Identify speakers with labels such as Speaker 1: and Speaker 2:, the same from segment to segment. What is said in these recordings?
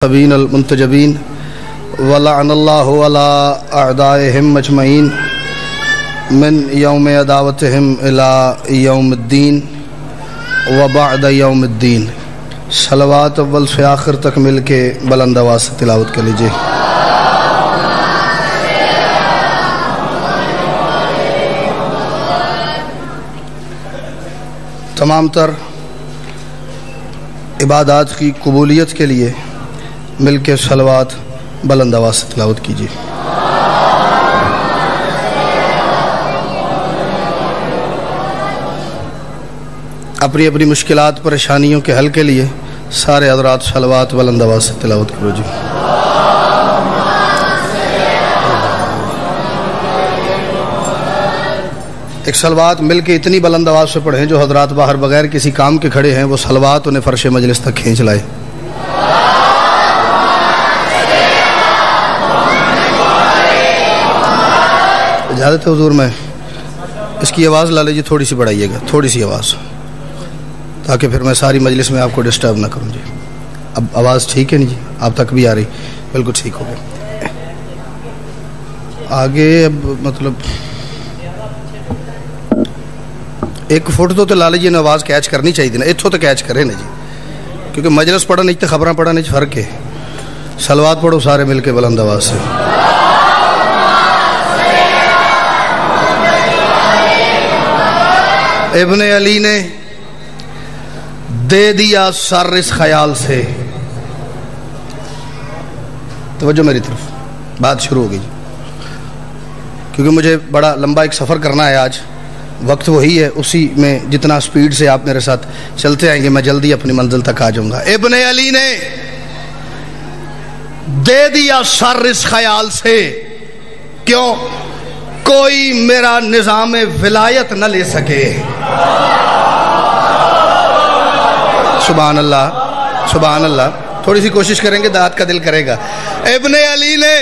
Speaker 1: سبین المنتجبین ولعن اللہ علی اعدائہم اجمعین من یوم عداوتہم الی یوم الدین وبعد یوم الدین۔ صلوات اول سے آخر تک مل کے بلند آواز سے تلاوت کر لیجیے۔ تمام تر عبادات کی قبولیت کے لیے مل کے صلوات بلند آواز سے تلاوت کیجیے۔ اپنی اپنی مشکلات پریشانیوں کے حل کے لیے سارے حضرات صلوات بلند آواز سے تلاوت کرو جی۔ ایک صلوات مل کے اتنی بلند آواز سے پڑھیں جو حضرات باہر بغیر کسی کام کے کھڑے ہیں وہ صلوات انہیں فرش مجلس تک کھینچ لائے۔ اجازت ہے حضور، میں اس کی آواز لا لیجیے، تھوڑی سی بڑھائیے گا، تھوڑی سی آواز، تاکہ پھر میں ساری مجلس میں آپ کو ڈسٹرب نہ کروں جی۔ اب آواز ٹھیک ہے نہیں جی؟ آپ تک بھی آ رہی؟ بالکل ٹھیک ہو گیا۔ آگے اب مطلب ایک فٹ تو لا لیجیے نا، آواز کیچ کرنی چاہیے نا، اتھوں تو کیچ کرے نا جی، کیونکہ مجلس پڑھا نہیں تو خبریں پڑھا نہیں فرق ہے۔ صلوات پڑھو سارے مل کے بلند آواز سے۔ ابن علی نے دے دیا سر اس خیال سے، توجہ میری طرف، بات شروع ہو گئی کیونکہ مجھے بڑا لمبا ایک سفر کرنا ہے آج، وقت وہی ہے، اسی میں جتنا سپیڈ سے آپ میرے ساتھ چلتے آئیں گے میں جلدی اپنی منزل تک آ جاؤں گا۔ ابن علی نے دے دیا سر اس خیال سے، کیوں؟ کوئی میرا نظام ولایت نہ لے سکے۔ سبحان اللہ، سبحان اللہ، تھوڑی سی کوشش کریں گے دعات کا دل کرے گا۔ ابن علی نے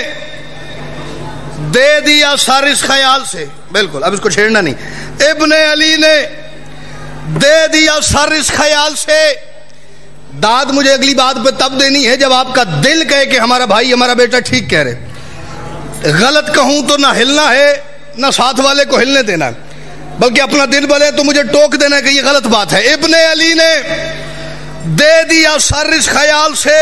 Speaker 1: دے دیا سر اس خیال سے، بالکل اب اس کو چھیڑنا نہیں۔ ابن علی نے دے دیا سر اس خیال سے، داد مجھے اگلی بات پہ تب دینی ہے جب آپ کا دل کہے کہ ہمارا بھائی ہمارا بیٹا ٹھیک کہہ رہے۔ غلط کہوں تو نہ ہلنا ہے نہ ساتھ والے کو ہلنے دینا، بلکہ اپنا دل بلے تو مجھے ٹوک دینا کہ یہ غلط بات ہے۔ ابن علی نے دے دیا سر اس خیال سے،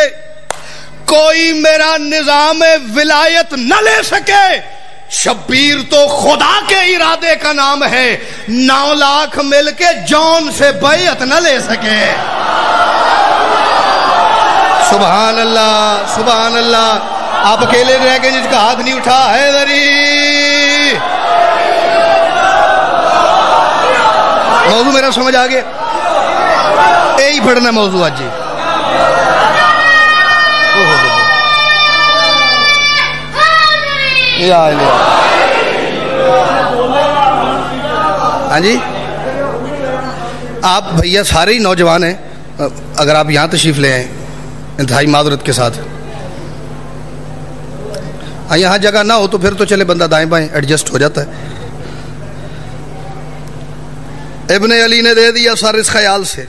Speaker 1: کوئی میرا نظام ولایت نہ لے سکے، شبیر تو خدا کے ارادے کا نام ہے، 9 لاکھ مل کے جون سے بیعت نہ لے سکے۔ سبحان اللہ، سبحان اللہ۔ آپ اکیلے رہ گئے جس کا ہاتھ نہیں اٹھا ہے ذری۔ موضوع میرا سمجھ آ گیا؟ یہی پڑھنا موضوع آج جی۔ ہاں جی، آپ بھیا سارے ہی نوجوان ہیں، اگر آپ یہاں تشریف لے آئیں انتہائی معذرت کے ساتھ، یہاں جگہ نہ ہو تو پھر تو چلے بندہ دائیں بائیں ایڈجسٹ ہو جاتا ہے۔ ابن علی نے دے دیا سر اس خیال سے،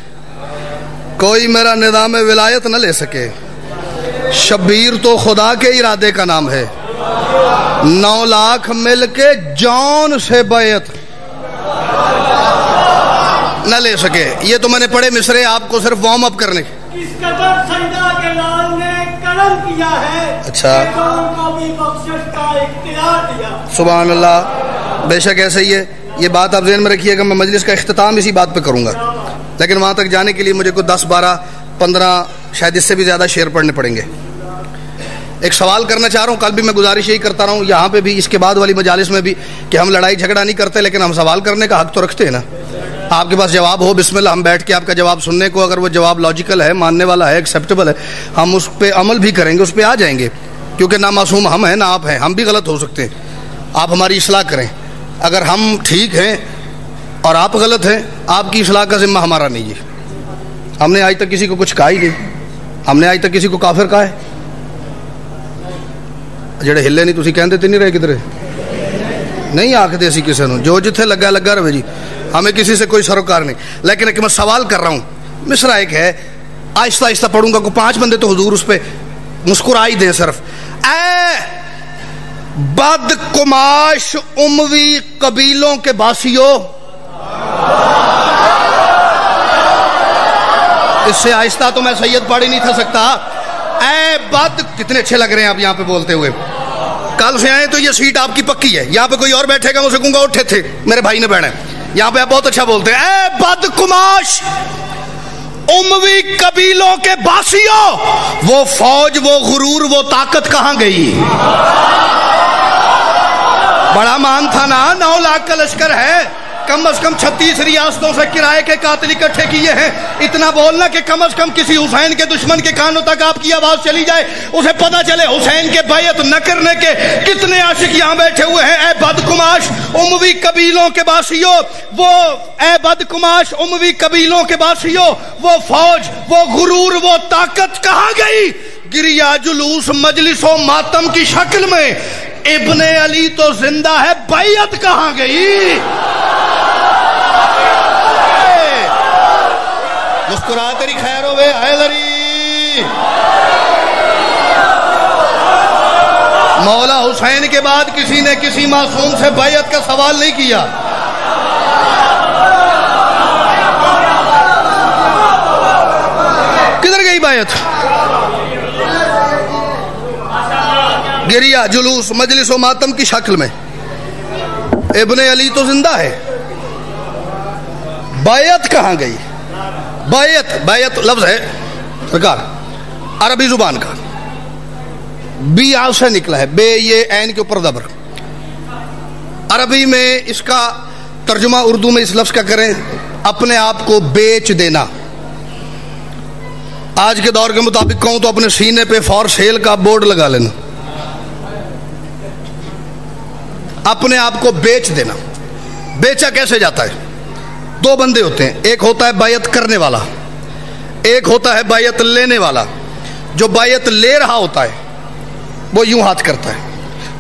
Speaker 1: کوئی میرا نظام ولایت نہ لے سکے، شبیر تو خدا کے ارادے کا نام ہے، 9 لاکھ مل کے جون سے بیعت نہ لے سکے۔ یہ تو میں نے پڑھے مصرے آپ کو صرف وارم اپ کرنے کے۔
Speaker 2: اس قدر سجدہ کے لال نے کرم کیا ہے،
Speaker 1: اچھا،
Speaker 2: کو بھی بخشش کا اختیار دیا۔
Speaker 1: سبحان اللہ، بے شک ایسا ہی ہے۔ یہ بات آپ ذہن میں رکھیے گا، میں مجلس کا اختتام اسی بات پہ کروں گا، لیکن وہاں تک جانے کے لیے مجھے کوئی 10 12 15 شاید اس سے بھی زیادہ شعر پڑھنے پڑیں گے۔ ایک سوال کرنا چاہ رہا ہوں، کل بھی میں گزارش یہی کرتا رہا ہوں، یہاں پہ بھی اس کے بعد والی مجالس میں بھی، کہ ہم لڑائی جھگڑا نہیں کرتے لیکن ہم سوال کرنے کا حق تو رکھتے ہیں نا۔ آپ کے پاس جواب ہو، بسم اللہ، ہم بیٹھ کے آپ کا جواب سننے کو، اگر وہ جواب لاجیکل ہے، ماننے والا ہے، ایکسیپٹیبل ہے، ہم اس پہ عمل بھی کریں گے، اس پہ آ جائیں گے، کیونکہ نہ معصوم ہم ہیں نہ آپ ہیں، ہم بھی غلط ہو سکتے ہیں۔ آپ ہماری اصلاح کریں، اگر ہم ٹھیک ہیں اور آپ غلط ہیں، آپ کی اصلاح کا ذمہ ہمارا نہیں ہے۔ ہم نے آج تک کسی کو کچھ کہا ہی نہیں، ہم نے آج تک کسی کو کافر کہا ہے؟ جڑے ہلے نہیں تسی کہندے تے نہیں رہے کدھر؟ نہیں آکھتے اسی کسی نو، جو جتھے لگا لگا رہے جی، ہمیں کسی سے کوئی سروکار نہیں. لیکن ایک میں سوال کر رہا ہوں, مصرع ایک ہے, آہستہ آہستہ پڑھوں گا, کو 5 بندے تو حضور اس پہ مسکرا ہی دیں صرف. اے بد کماش اموی قبیلوں کے باسیوں. اس سے آہستہ تو میں سید پڑھ ہی نہیں تھا سکتا. اے بد، کتنے اچھے لگ رہے ہیں آپ یہاں پہ بولتے ہوئے. کل سے آئے تو یہ سیٹ آپ کی پکی ہے. یہاں پہ کوئی اور بیٹھے گا اسے کہوں گا اٹھے تھے میرے بھائی نے بیٹھے. یہاں پہ آپ بہت اچھا بولتے ہیں. اے بد کماش اموی قبیلوں کے باسیوں، وہ فوج، وہ غرور، وہ طاقت کہاں گئی؟ بڑا مان تھا نا، 9 لاکھ کا لشکر ہے، کم از کم 36 ریاستوں سے کرائے کے قاتل اکٹھے کیے ہیں. اتنا بولنا کہ کم از کم کسی حسین کے دشمن کے کانوں تک آپ کی آواز چلی جائے، اسے پتا چلے حسین کے بیعت نہ کرنے کے کتنے عاشق یہاں بیٹھے ہوئے ہیں. اے بدکماش اموی قبیلوں کے باسیوں، وہ اے بدکماش اموی قبیلوں کے باسیوں، وہ فوج، وہ غرور، وہ طاقت کہاں گئی؟ گریا جلوس مجلس و ماتم کی شکل میں. ابن علی تو زندہ ہے، بیعت کہاں گئی؟ مسکرا تیری خیر ہوئے حیدری. مولا حسین کے بعد کسی نے کسی معصوم سے بیعت کا سوال نہیں کیا. کدھر گئی بیعت؟ گریا جلوس مجلس و ماتم کی شکل میں. ابن علی تو زندہ ہے، بیعت کہاں گئی؟ بیعت لفظ ہے سرکار عربی زبان کا، بیع سے نکلا ہے، بے یہ عین کے اوپر زبر. عربی میں اس کا ترجمہ اردو میں اس لفظ کا کریں اپنے آپ کو بیچ دینا. آج کے دور کے مطابق کہوں تو اپنے سینے پہ فار سیل کا بورڈ لگا لینا. اپنے آپ کو بیچ دینا. بیچا کیسے جاتا ہے؟ 2 بندے ہوتے ہیں، ایک ہوتا ہے بیعت کرنے والا، ایک ہوتا ہے بیعت لینے والا. جو بیعت لے رہا ہوتا ہے وہ یوں ہاتھ کرتا ہے،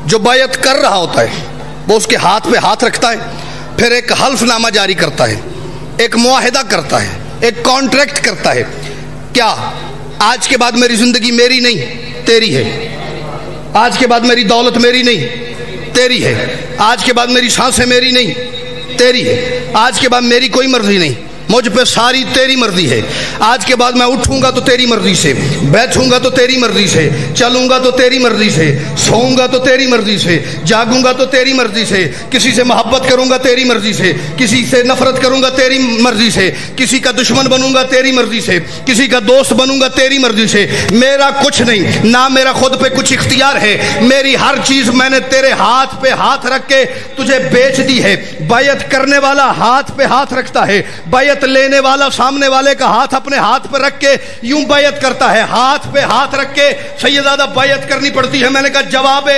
Speaker 1: جو بیعت کر رہا ہوتا ہے وہ اس کے ہاتھ پہ ہاتھ رکھتا ہے، پھر ایک حلف نامہ جاری کرتا ہے، ایک معاہدہ کرتا ہے، ایک کانٹریکٹ کرتا ہے. کیا آج کے بعد میری زندگی میری نہیں تیری ہے، آج کے بعد میری دولت میری نہیں تیری ہے، آج کے بعد میری سانسیں میری نہیں تیری ہے، آج کے بعد میری کوئی مرضی نہیں، مجھ پہ ساری تیری مرضی ہے. آج کے بعد میں اٹھوں گا تو تیری مرضی سے، بیٹھوں گا تو تیری مرضی سے، چلوں گا تو تیری مرضی سے، سوؤں گا تو تیری مرضی سے، جاگوں گا تو تیری مرضی سے، کسی سے محبت کروں گا تیری مرضی سے، کسی سے نفرت کروں گا تیری مرضی سے، کسی کا دشمن بنوں گا تیری مرضی سے، کسی کا دوست بنوں گا تیری مرضی سے. میرا کچھ نہیں، نہ میرا خود پہ کچھ اختیار ہے، میری ہر چیز میں نے تیرے ہاتھ پہ ہاتھ رکھ کے تجھے بیچ دی ہے. بیعت کرنے والا ہاتھ پہ ہاتھ رکھتا ہے، بیعت لینے والا سامنے والے کا ہاتھ اپنے ہاتھ پہ رکھ کے یوں بیعت کرتا ہے. ہاتھ پہ ہاتھ رکھ کے سیدزادہ بیعت کرنی پڑتی ہے. میں نے کہا جواب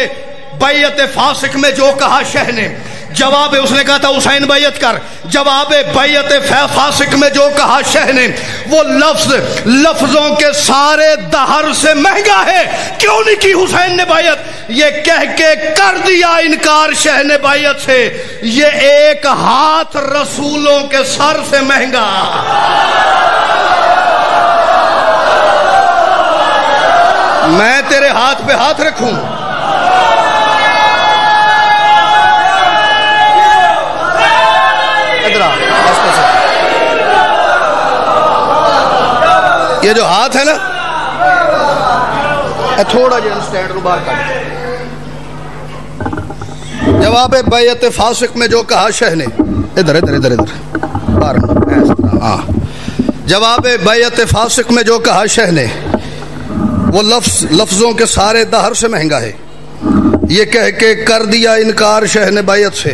Speaker 1: بیعت فاسق میں جو کہا شہ نے، جواب اس نے کہا تھا حسین بیعت کر، جواب بیعت فاسق میں جو کہا شہ نے، وہ لفظ لفظوں کے سارے دہر سے مہنگا ہے. کیوں نہیں کی حسین نے بیعت؟ یہ کہہ کے کر دیا انکار شہ نے بیعت سے، یہ ایک ہاتھ رسولوں کے سر سے مہنگا. میں تیرے ہاتھ پہ ہاتھ رکھوں، یہ جو ہاتھ ہے نا، تھوڑا جہاں سٹینڈ رو باہر کر. جواب بیعت فاسق میں جو کہا شہ نے، ادھر ادھر ادھر ادھر باہر، ہاں. جواب بیعت فاسق میں جو کہا شہ نے، وہ لفظ لفظوں کے سارے دہر سے مہنگا ہے. یہ کہہ کے کر دیا انکار شہ نے بیعت سے،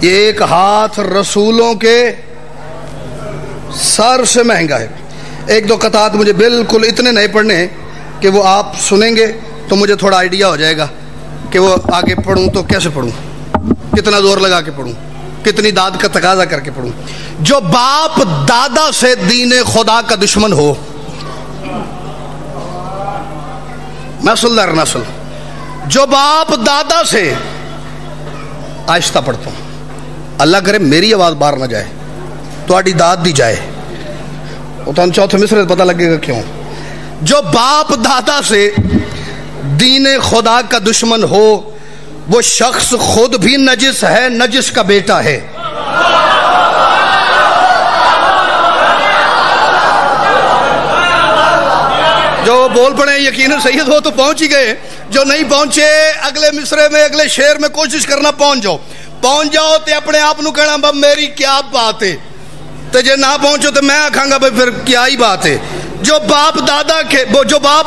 Speaker 1: یہ ایک ہاتھ رسولوں کے سر سے مہنگا ہے. 1-2 قطعات مجھے بالکل اتنے نہیں پڑھنے ہیں کہ وہ آپ سنیں گے تو مجھے تھوڑا آئیڈیا ہو جائے گا کہ وہ آگے پڑھوں تو کیسے پڑھوں، کتنا زور لگا کے پڑھوں، کتنی داد کا تقاضا کر کے پڑھوں. جو باپ دادا سے دین خدا کا دشمن ہو، نسل در نسل، جو باپ دادا سے، آہستہ پڑھتا ہوں، اللہ کرے میری آواز باہر نہ جائے، تو آڈی داد دی جائے. وہ تو چوتھے مصرے پتہ لگے گا کیوں. جو باپ دادا سے دین خدا کا دشمن ہو وہ شخص خود بھی نجس ہے، نجس کا بیٹا ہے۔ جو بول پڑے یقیناً سید ہو تو پہنچ ہی گئے، جو نہیں پہنچے اگلے مصرے میں اگلے شعر میں کوشش کرنا پہنچ جاؤ تے اپنے آپ نو کہنا باب میری کیا بات ہے، تے جے نہ پہنچو تو میں آکھاں گا بھائی پھر کیا ہی بات ہے۔ جو باپ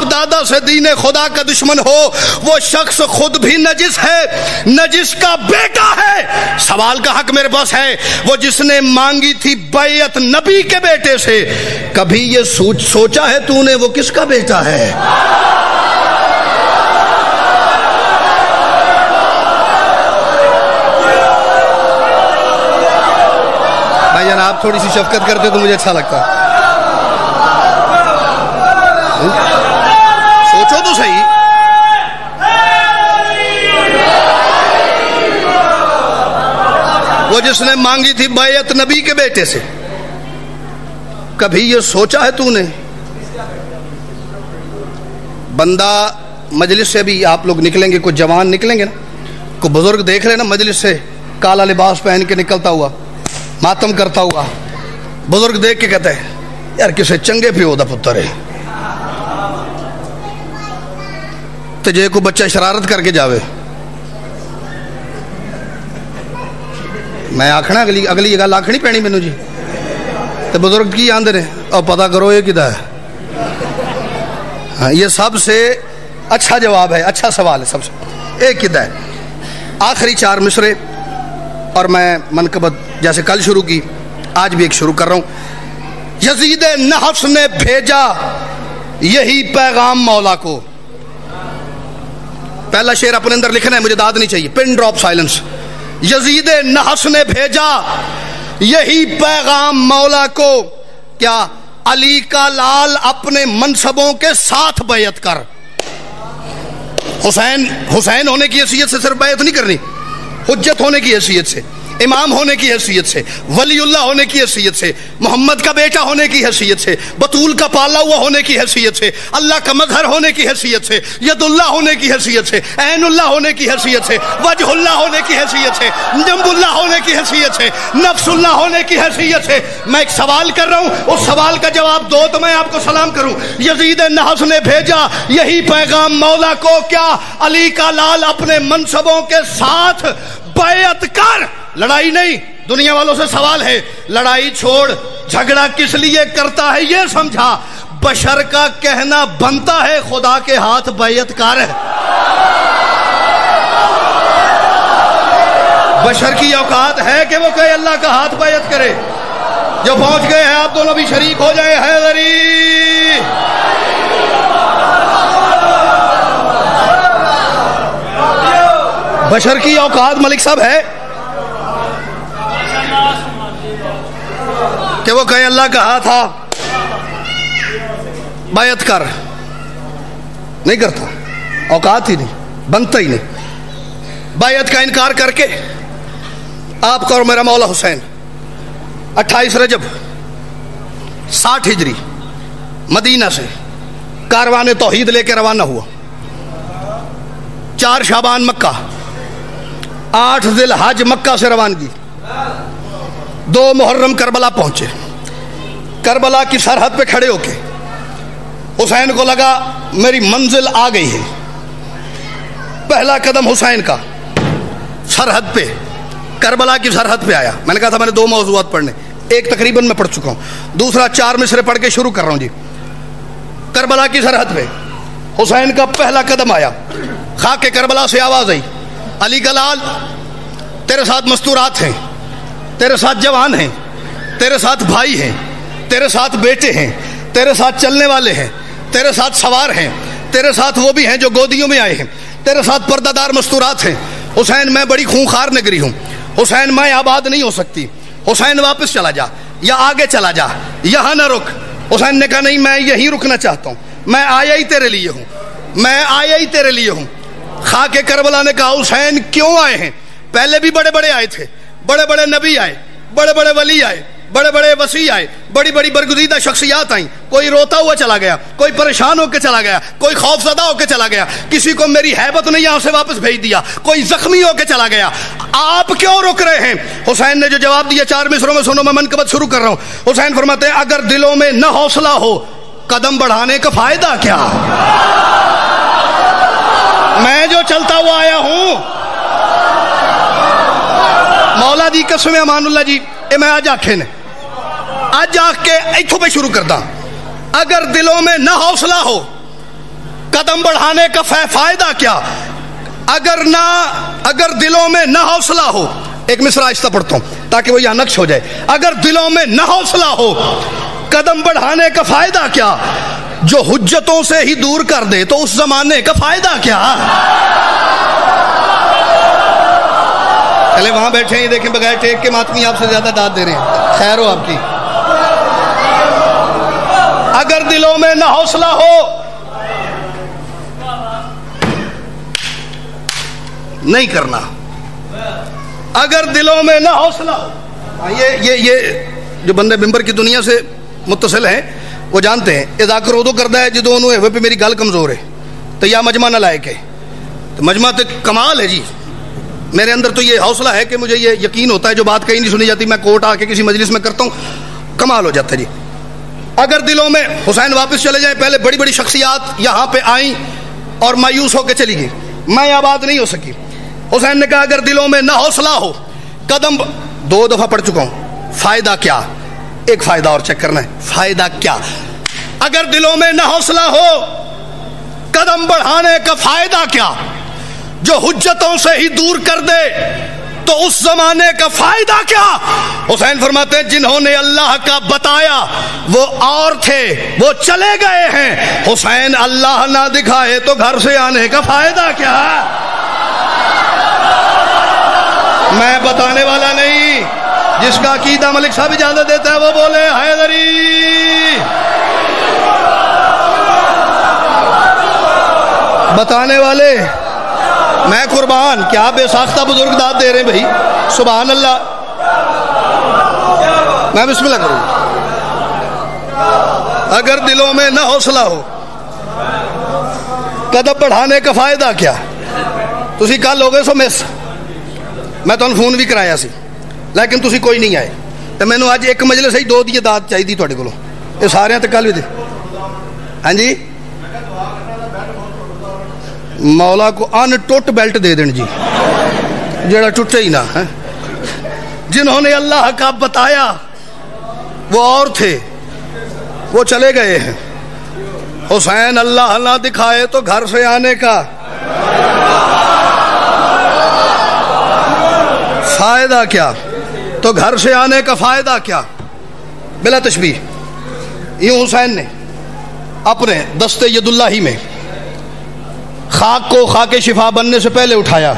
Speaker 1: دادا سے دین خدا کا دشمن ہو وہ شخص خود بھی نجس ہے، نجس کا بیٹا ہے۔ سوال کا حق میرے پاس ہے، وہ جس نے مانگی تھی بیعت نبی کے بیٹے سے، کبھی یہ سوچا ہے تو نے وہ کس کا بیٹا ہے؟ بھائی جان آپ تھوڑی سی شفقت کرتے تو مجھے اچھا لگتا۔ سوچو تو صحیح۔ وہ جس نے مانگی تھی بیعت نبی کے بیٹے سے، کبھی یہ سوچا ہے تو نے؟ بندہ مجلس سے بھی آپ لوگ نکلیں گے، کوئی جوان نکلیں گے نا، کوئی بزرگ دیکھ رہے نا مجلس سے کالا لباس پہن کے نکلتا ہوا، ماتم کرتا ہوا، بزرگ دیکھ کے کہتا ہے یار کسے چنگے پیو دا پتر ہے۔ تو جے کو بچہ شرارت کر کے جاوے، میں آکھنا اگلی گل آکھنی پینی مینوں جی، تو بزرگ کی آندے نے اور پتہ کرو یہ کدھا ہے۔ ہاں یہ سب سے اچھا جواب ہے، اچھا سوال ہے، سب سے ایک کدھا ہے۔ آخری 4 مصرے، اور میں منقبت جیسے کل شروع کی آج بھی ایک شروع کر رہا ہوں۔ یزید نحس نے بھیجا یہی پیغام مولا کو۔ پہلا شعر اپنے اندر لکھنا ہے، مجھے داد نہیں چاہیے، پن ڈراپ سائلنس۔ یزید نحس نے بھیجا یہی پیغام مولا کو، کیا علی کا لال اپنے منصبوں کے ساتھ بیعت کر۔ حسین ہونے کی حیثیت سے صرف بیعت نہیں کرنی، حجت ہونے کی حیثیت سے، امام ہونے کی حیثیت سے، ولی اللہ ہونے کی حیثیت سے، محمد کا بیٹا ہونے کی حیثیت سے، بطول کا پالا ہوا ہونے کی حیثیت سے، اللہ کا مظہر ہونے کی حیثیت سے، ید اللہ ہونے کی حیثیت سے، عین اللہ ہونے کی حیثیت سے، وجہ اللہ ہونے کی حیثیت سے، جنب اللہ ہونے کی حیثیت سے، نفس اللہ ہونے کی حیثیت سے۔ میں ایک سوال کر رہا ہوں، اس سوال کا جواب دو تو میں آپ کو سلام کروں۔ یزید نحس نے بھیجا یہی پیغام مولا کو، کیا علی کا لال اپنے منصبوں کے ساتھ بیعت کر۔ لڑائی نہیں، دنیا والوں سے سوال ہے، لڑائی چھوڑ، جھگڑا کس لیے کرتا ہے یہ سمجھا، بشر کا کہنا بنتا ہے خدا کے ہاتھ بیعت کر۔ بشر کی اوقات ہے کہ وہ کہے اللہ کا ہاتھ بیعت کرے۔ جو پہنچ گئے ہیں آپ دونوں بھی شریک ہو جائیں، حیدری۔ بشر کی اوقات ملک صاحب ہے کہ وہ کہے اللہ کا ہاتھ تھا بیعت کر، نہیں کرتا، اوقات ہی نہیں، بنتا ہی نہیں۔ بیعت کا انکار کر کے آپ کا اور میرا مولا حسین 28 رجب 60 ہجری مدینہ سے کاروان توحید لے کے روانہ ہوا، 4 شعبان مکہ، 8 ذی الحج مکہ سے روانگی، 2 محرم کربلا پہنچے۔ کربلا کی سرحد پہ کھڑے ہو کے حسین کو لگا میری منزل آ گئی ہے۔ پہلا قدم حسین کا سرحد پہ، کربلا کی سرحد پہ آیا۔ میں نے کہا تھا میں نے 2 موضوعات پڑھنے، ایک تقریباً میں پڑھ چکا ہوں، دوسرا 4 مصرے پڑھ کے شروع کر رہا ہوں جی۔ کربلا کی سرحد پہ حسین کا پہلا قدم آیا، خاک کربلا سے آواز آئی، علی کا لال تیرے ساتھ مستورات ہیں، تیرے ساتھ جوان ہیں، تیرے ساتھ بھائی ہیں، تیرے ساتھ بیٹے ہیں، تیرے ساتھ چلنے والے ہیں، تیرے ساتھ سوار ہیں، تیرے ساتھ وہ بھی ہیں جو گودیوں میں آئے ہیں، تیرے ساتھ پردہ دار مستورات ہیں۔ حسین میں بڑی خونخوار نگری ہوں، حسین میں آباد نہیں ہو سکتی، حسین واپس چلا جا یا آگے چلا جا، یہاں نہ رک۔ حسین نے کہا نہیں میں یہیں رکنا چاہتا ہوں، میں آیا ہی تیرے لیے ہوں، میں آیا ہی تیرے لیے ہوں۔ خاک کربلا نے کہا حسین کیوں آئے ہیں؟ پہلے بھی بڑے بڑے آئے تھے، بڑے بڑے نبی آئے، بڑے بڑے ولی آئے، بڑے بڑے وسیع آئے, بڑی بڑی برگزیدہ شخصیات آئیں, کوئی روتا ہوا چلا گیا, کوئی پریشان ہو کے چلا گیا, کوئی خوف زدہ ہو کے چلا گیا, کسی کو میری ہیبت نہیں یہاں سے واپس بھیج دیا, کوئی زخمی ہو کے چلا گیا. آپ کیوں رک رہے ہیں؟ حسین نے جو جواب دیا 4 مصروں میں سنو, میں منقبت شروع کر رہا ہوں. حسین فرماتے ہیں اگر دلوں میں نہ حوصلہ ہو قدم بڑھانے کا فائدہ کیا؟ میں جو چلتا ہوا آیا ہوں, مولا دی قسم امان اللہ جی, اے میں آج آکھے نے آج آکھ کے ایتھوں پہ شروع کرتا. اگر دلوں میں نہ حوصلہ ہو قدم بڑھانے کا فائدہ کیا؟ اگر دلوں میں نہ حوصلہ ہو, ایک مصرع آہستہ پڑھتا ہوں تاکہ وہ یہاں نقش ہو جائے. اگر دلوں میں نہ حوصلہ ہو قدم بڑھانے کا فائدہ کیا؟ جو حجتوں سے ہی دور کر دے تو اس زمانے کا فائدہ کیا؟ پہلے وہاں بیٹھے ہیں, دیکھیں بغیر ٹیک کے ماتمی آپ سے زیادہ داد دے رہے ہیں, خیر ہو آپ کی. اگر دلوں میں نہ حوصلہ ہو نہیں کرنا, اگر دلوں میں نہ حوصلہ ہو. یہ جو بندے ممبر کی دنیا سے متصل ہیں وہ جانتے ہیں, اذا کرودو کردہ ہے جدو انہوں ہوئے پہ میری گل کمزور ہے تو یا مجمع نہ لائق ہے. تو مجمع تو کمال ہے جی, میرے اندر تو یہ حوصلہ ہے کہ مجھے یہ یقین ہوتا ہے جو بات کہیں نہیں سنی جاتی میں کوٹ آ کے کسی مجلس میں کرتا ہوں, کمال ہو جاتا ہے جی. اگر دلوں میں, حسین واپس چلے جائیں, پہلے بڑی بڑی شخصیات یہاں پہ آئیں اور مایوس ہو کے چلی گئی, میں آباد نہیں ہو سکی. حسین نے کہا اگر دلوں میں نہ حوصلہ ہو قدم 2 دفعہ پڑھ چکا ہوں, فائدہ کیا؟ ایک فائدہ اور چیک کرنا ہے, فائدہ کیا؟ اگر دلوں میں نہ حوصلہ ہو قدم بڑھانے کا فائدہ کیا؟ جو حجتوں سے ہی دور کر دے تو اس زمانے کا فائدہ کیا؟ حسین فرماتے ہیں جنہوں نے اللہ کا بتایا وہ اور تھے, وہ چلے گئے ہیں. حسین اللہ نہ دکھائے تو گھر سے آنے کا فائدہ کیا؟ میں بتانے والا نہیں, جس کا عقیدہ ملک صاحب اجازت دیتا ہے وہ بولے حیدری. بتانے والے میں قربان, کیا بے ساختہ بزرگ داد دے رہے ہیں بھائی, سبحان اللہ. میں بسم اللہ کروں. اگر دلوں میں نہ حوصلہ ہو قدم بڑھانے کا فائدہ کیا؟ تسی کل ہو گئے سو مس, میں تو فون بھی کرایا سی لیکن تسی کوئی نہیں آئے, تو میں نے آج ایک مجلس ہی 2 دی داد چاہیے تھوڑے کو, یہ سارے تے کل بھی دے. ہاں جی, مولا کو ان ٹوٹ بیلٹ دے دین جی, جڑا ٹوٹے ہی نہ. جنہوں نے اللہ کا بتایا وہ اور تھے, وہ چلے گئے ہیں. حسین اللہ نہ دکھائے تو گھر سے آنے کا فائدہ کیا؟ تو گھر سے آنے کا فائدہ کیا؟ بلا تشبیہ یوں حسین نے اپنے دستے ید اللہ ہی میں خاک کو خاک شفا بننے سے پہلے اٹھایا.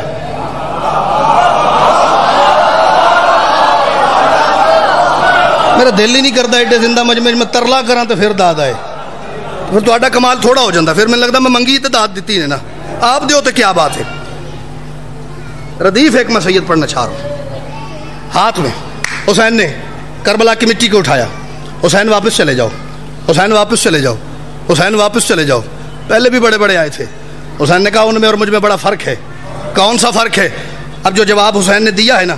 Speaker 1: میرا دل ہی نہیں کرتا ایڈے زندہ مجمع میں ترلا کراں تو پھر داد آئے, پھر تو آڈا کمال تھوڑا ہو جاتا, پھر میں لگتا میں منگی تو داد دیتی ہے نا, آپ دیو تو کیا بات ہے. ردیف ایک میں سید پڑھنا چاہ رہا ہوں. ہاتھ میں حسین نے کربلا کی مٹی کو اٹھایا, حسین واپس چلے جاؤ, حسین واپس چلے جاؤ, حسین واپس چلے جاؤ. پہلے بھی بڑے بڑے آئے تھے, حسین نے کہا ان میں اور مجھ میں بڑا فرق ہے. کون سا فرق ہے؟ اب جو جواب حسین نے دیا ہے نا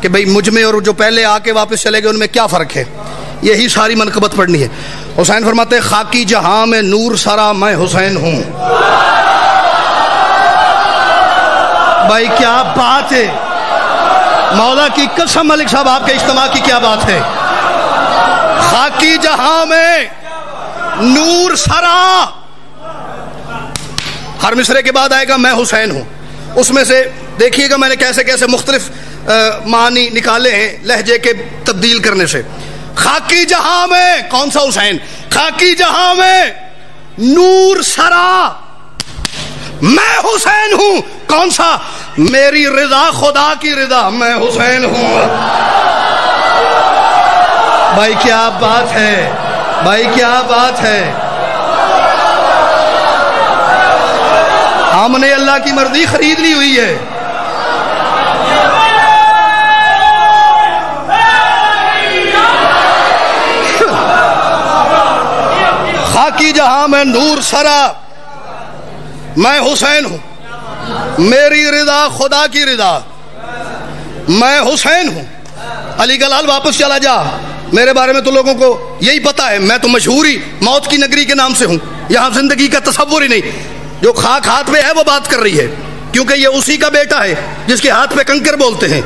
Speaker 1: کہ بھئی مجھ میں اور جو پہلے آ کے واپس چلے گئے ان میں کیا فرق ہے, یہی ساری منقبت پڑھنی ہے. حسین فرماتے ہیں خاکی جہاں میں نور سرا میں حسین ہوں. بھائی کیا بات ہے, مولا کی قسم ملک صاحب آپ کے اجتماع کی کیا بات ہے. خاکی جہاں میں نور سرا, ہر مصرے کے بعد آئے گا میں حسین ہوں. اس میں سے دیکھیے گا میں نے کیسے کیسے مختلف معنی نکالے ہیں لہجے کے تبدیل کرنے سے. خاکی جہاں میں کون سا حسین؟ خاکی جہاں میں نور سرا میں حسین ہوں. کون سا؟ میری رضا خدا کی رضا, میں حسین ہوں. بھائی کیا بات ہے, بھائی کیا بات ہے. ہم نے اللہ کی مرضی خرید لی ہوئی ہے. جہاں میں نور سرا، میں حسین ہوں، میری رضا خدا کی رضا، میں حسین ہوں۔ علی گلال واپس چلا جا، میرے بارے میں تو لوگوں کو یہی پتا ہے، میں تو مشہوری موت کی نگری کے نام سے ہوں، یہاں زندگی کا تصور ہی نہیں۔ جو خاک ہاتھ میں ہے وہ بات کر رہی ہے، کیونکہ یہ اسی کا بیٹا ہے جس کے ہاتھ پہ کنکر بولتے ہیں۔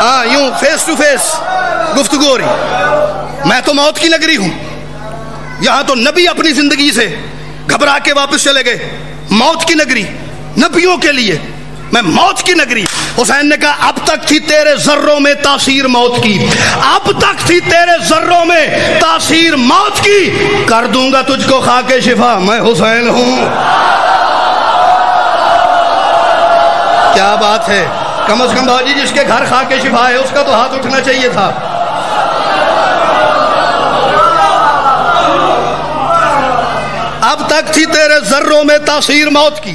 Speaker 1: ہاں، یوں فیس ٹو فیس گفتگو ہو رہی۔ میں تو موت کی نگری ہوں، یہاں تو نبی اپنی زندگی سے گھبرا کے واپس چلے گئے۔ موت کی نگری نبیوں کے لیے، میں موت کی نگری۔ حسین نے کہا اب تک تھی تیرے ذروں میں تاثیر موت کی، اب تک تھی تیرے ذروں میں تاثیر موت کی، کر دوں گا تجھ کو خاک شفا، میں حسین ہوں۔ کیا بات ہے، کم از کم باجی جس کے گھر خاک شفا ہے اس کا تو ہاتھ اٹھنا چاہیے تھا۔ اب تک تھی تیرے ذروں میں تاثیر موت کی،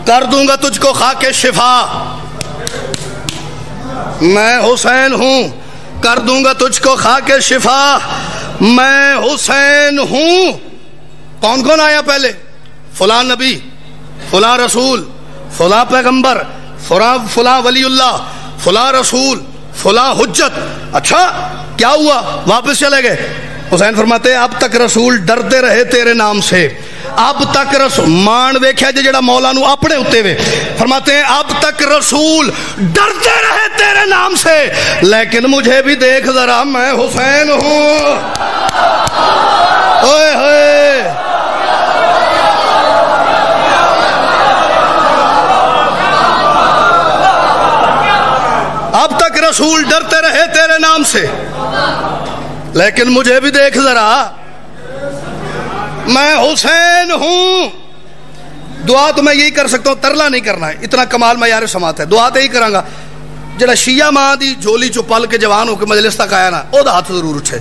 Speaker 1: کر دوں گا تجھ کو خاک شفا، میں حسین ہوں، کر دوں گا تجھ کو خاک شفا، میں حسین ہوں۔ کون کون آیا پہلے؟ فلاں نبی، فلاں رسول، فلاں پیغمبر، فلاں ولی اللہ، فلاں رسول، فلاں حجت۔ اچھا کیا ہوا؟ واپس چلے گئے۔ حسین فرماتے ہیں اب تک رسول ڈرتے رہے تیرے نام سے، اب تک رسول مان ویکھیا جڑا مولا نو اپنے اتے ہوئے، فرماتے ہیں اب تک رسول ڈرتے رہے تیرے نام سے، لیکن مجھے بھی دیکھ ذرا، میں حسین ہوں۔ اوئے ہوئے، اب تک رسول ڈرتے رہے تیرے نام سے، لیکن مجھے بھی دیکھ ذرا، میں حسین ہوں۔ دعا تو میں یہی کر سکتا ہوں، ترلا نہیں کرنا ہے، اتنا کمال معیار سماعت ہے۔ دعا تو یہی کراں گا جڑا شیعہ ماں دی جھولی چو پل کے جوان ہو کے مجلس تک آیا نا، او دا ہاتھ ضرور اٹھے،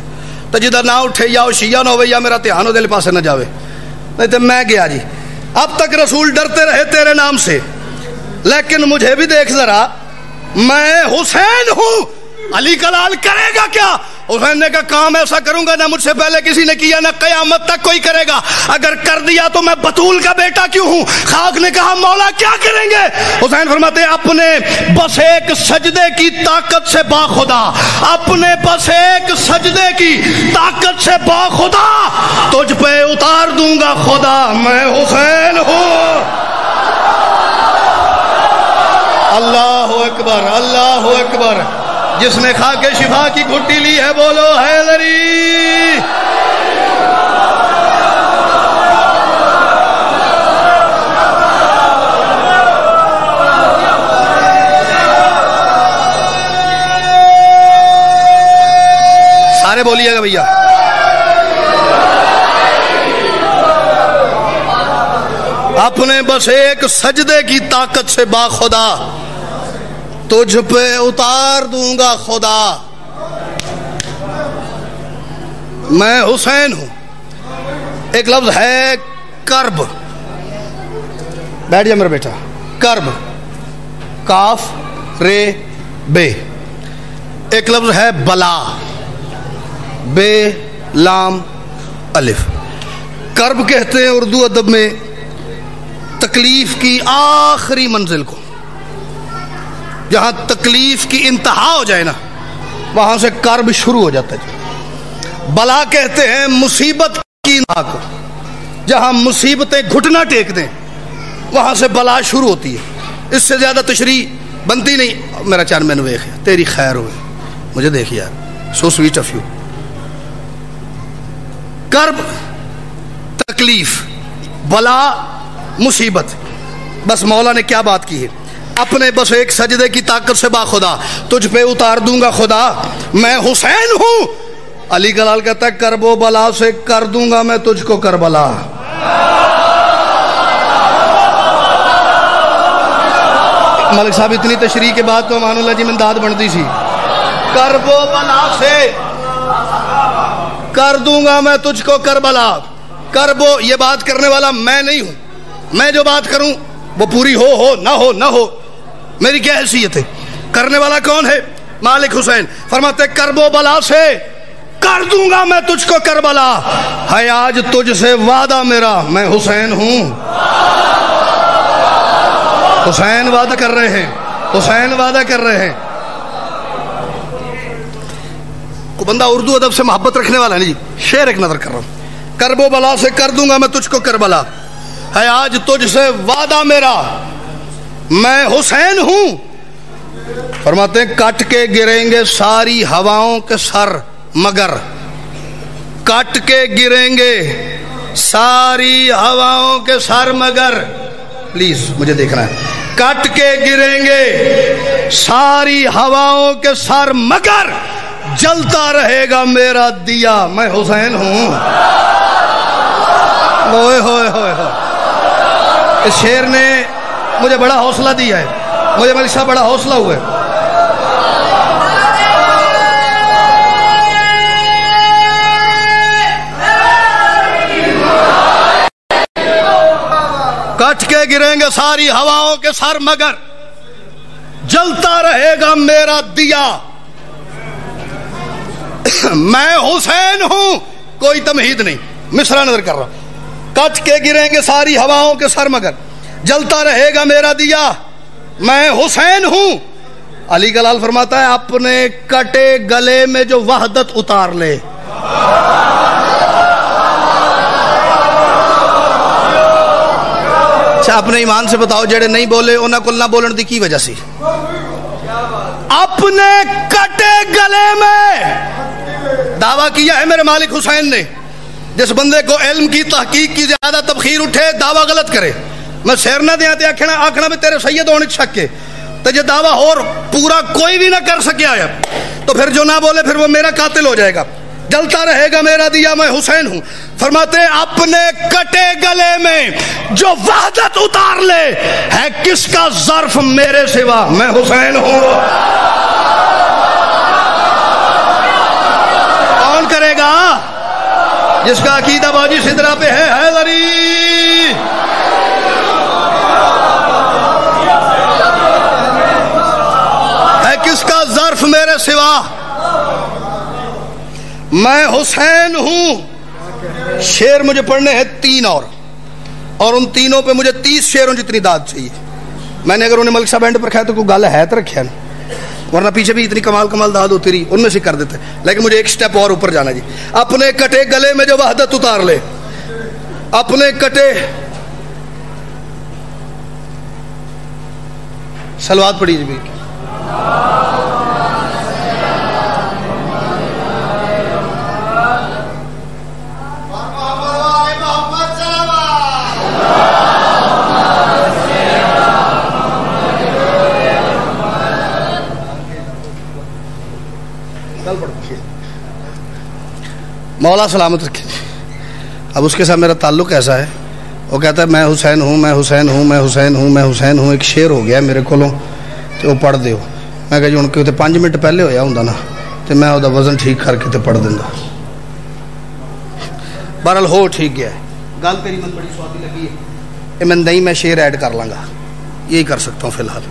Speaker 1: تو جدھر نہ اٹھے یا وہ شیعہ نہ ہوئے یا میرا دھیان وہ دل پاسے نہ جاوے، نہیں تو میں گیا جی۔ اب تک رسول ڈرتے رہے تیرے نام سے، لیکن مجھے بھی دیکھ ذرا، میں حسین ہوں۔ علی کلال کرے گا کیا؟ حسین نے کہا کام ایسا کروں گا نہ مجھ سے پہلے کسی نے کیا، نہ قیامت تک کوئی کرے گا، اگر کر دیا تو میں بطول کا بیٹا کیوں ہوں۔ خاک نے کہا مولا کیا کریں گے؟ حسین فرماتے ہیں اپنے بس ایک سجدے کی طاقت سے باخدا، اپنے بس ایک سجدے کی طاقت سے باخدا تجھ پہ اتار دوں گا خدا، میں حسین ہوں۔ اللہ اکبر، اللہ اکبر۔ جس نے خاک شفا کی گھٹی لی ہے بولو حیدری۔ سارے بولیے گا بھیا۔ اپنے بس ایک سجدے کی طاقت سے باخدا تجھ پہ اتار دوں گا خدا، میں حسین ہوں۔ ایک لفظ ہے کرب، بیٹھ جا میرا بیٹا، کرب، کاف رے بے۔ ایک لفظ ہے بلا، بے لام الف۔ کرب کہتے ہیں اردو ادب میں تکلیف کی آخری منزل کو، جہاں تکلیف کی انتہا ہو جائے نا وہاں سے کرب شروع ہو جاتا ہے۔ بلا کہتے ہیں مصیبت کی انتہا کو، جہاں مصیبتیں گھٹنا ٹیک دیں وہاں سے بلا شروع ہوتی ہے۔ اس سے زیادہ تشریح بنتی نہیں۔ میرا چان میں نے تیری خیر ہوئے، مجھے دیکھ یار، سو سویٹ آف یو۔ کرب تکلیف، بلا مصیبت۔ بس مولا نے کیا بات کی ہے، اپنے بس ایک سجدے کی طاقت سے باخدا تجھ پہ اتار دوں گا خدا، میں حسین ہوں۔ علی کلال کہتا ہے کرب و بلا سے کر دوں گا میں تجھ کو کربلا۔ ملک صاحب اتنی تشریح کے بعد تو امان اللہ جی میں داد بنتی سی۔ کرب و بلا سے کر دوں گا میں تجھ کو کربلا۔ کرب و، یہ بات کرنے والا میں نہیں ہوں، میں جو بات کروں وہ پوری ہو نہ ہو میری کیا حیثیت ہے؟ کرنے والا کون ہے؟ مالک حسین۔ فرماتے کرب و بلا سے کر دوں گا میں تجھ کو کربلا، ہے آج تجھ سے وعدہ میرا، میں حسین ہوں۔ حسین وعدہ کر رہے ہیں، حسین وعدہ کر رہے ہیں۔ کو بندہ اردو ادب سے محبت رکھنے والا ہے، نہیں شعر ایک نظر کر رہا ہوں، کرب و بلا سے کر دوں گا میں تجھ کو کربلا، ہے آج تجھ سے وعدہ میرا، میں حسین ہوں۔ فرماتے ہیں کٹ کے گریں گے ساری ہواؤں کے سر مگر، کٹ کے گریں گے ساری ہواؤں کے سر مگر، پلیز مجھے دیکھنا ہے، کٹ کے گریں گے ساری ہواؤں کے سر مگر جلتا رہے گا میرا دیا، میں حسین ہوں۔ ہوئے ہوئے ہوئے ہوئے، اس شعر نے مجھے بڑا حوصلہ دیا ہے، مجھے ملک صاحب بڑا حوصلہ ہوا ہے۔ کٹ کے گریں گے ساری ہواؤں کے سر مگر جلتا رہے گا میرا دیا، میں حسین ہوں، کوئی تمہید نہیں، مصرع نظر کر رہا ہوں، کٹ کے گریں گے ساری ہواؤں کے سر مگر جلتا رہے گا میرا دیا، میں حسین ہوں۔ علی گلال فرماتا ہے اپنے کٹے گلے میں جو وحدت اتار لے، اچھا اپنے ایمان سے بتاؤ جڑے نہیں بولے انہاں کو نہ بولن دی کی وجہ سی؟ اپنے کٹے گلے میں دعویٰ کیا ہے میرے مالک حسین نے، جس بندے کو علم کی تحقیق کی زیادہ تبخیر اٹھے دعویٰ غلط کرے، میں سیر نہ دیا تے آکھنا بھی تیرے سید ہونے شک کے، تو یہ دعویٰ اور پورا کوئی بھی نہ کر سکیا ہے تو پھر جو نہ بولے پھر وہ میرا قاتل ہو جائے گا، جلتا رہے گا میرا دیا، میں حسین ہوں۔ فرماتے ہیں اپنے کٹے گلے میں جو وحدت اتار لے، ہے کس کا ظرف میرے سوا، میں حسین ہوں۔ کون کرے گا؟ جس کا عقیدہ باجی صدرہ پہ ہے حیدری، ہے کس کا ظرف میرے سوا، میں حسین ہوں۔ شعر مجھے پڑھنے ہیں 3 اور ان تینوں پہ مجھے 30 شعروں جتنی داد چاہیے۔ میں نے اگر انہیں ملک صاحب اینڈ پر کھایا تو کوئی گل ہے تو رکھیا نا، ورنہ پیچھے بھی اتنی کمال داد ہوتی رہی، ان میں سے کر دیتے، لیکن مجھے ایک سٹیپ اور اوپر جانا جی۔ اپنے کٹے گلے میں جو وحدت اتار لے، اپنے کٹے، صلوات پڑھی جی بھی، مولا سلامت رکھے۔ اب اس کے ساتھ میرا تعلق ایسا ہے، وہ کہتا ہے میں حسین ہوں، میں حسین ہوں، میں حسین ہوں، میں حسین ہوں، ایک شعر ہو گیا میرے کو تو وہ پڑھ دیو۔ میں کہا جی ہوں کہ 5 منٹ پہلے ہویا ہوں نا تو میں وہ وزن ٹھیک کر کے پڑھ دینا۔ بہرحال ہو ٹھیک گیا ہے، گل تیری من بڑی سوادی لگی ہے، میں نہیں میں شعر ایڈ کر لوں گا، یہی کر سکتا ہوں فی الحال،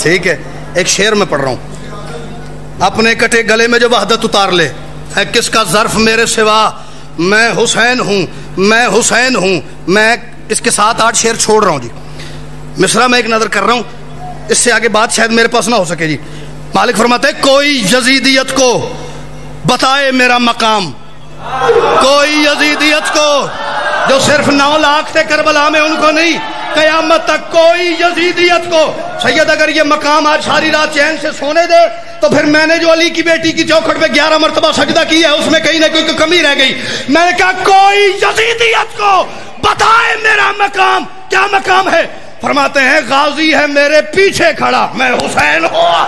Speaker 1: ٹھیک ہے۔ ایک شعر میں پڑھ رہا ہوں، اپنے کٹے گلے میں جو وحدت اتار لے، ہے کس کا ظرف میرے سوا، میں حسین ہوں، میں حسین ہوں۔ میں اس کے 7-8 شعر چھوڑ رہا ہوں جی، مصرع میں ایک نظر کر رہا ہوں، اس سے آگے بات شاید میرے پاس نہ ہو سکے جی۔ مالک فرماتے ہیں کوئی یزیدیت کو بتائے میرا مقام، کوئی یزیدیت کو جو صرف 9 لاکھ تھے کربلا میں ان کو نہیں، قیامت تک کوئی یزیدیت کو۔ سید اگر یہ مقام آج ساری رات چین سے سونے دے تو پھر میں نے جو علی کی بیٹی کی چوکھٹ پہ 11 مرتبہ سجدہ کیا ہے اس میں کہیں نہ کوئی کمی رہ گئی۔ میں نے کہا کوئی یزیدیت کو بتائے میرا مقام، کیا مقام ہے؟ فرماتے ہیں غازی ہے میرے پیچھے کھڑا، میں حسین ہوں۔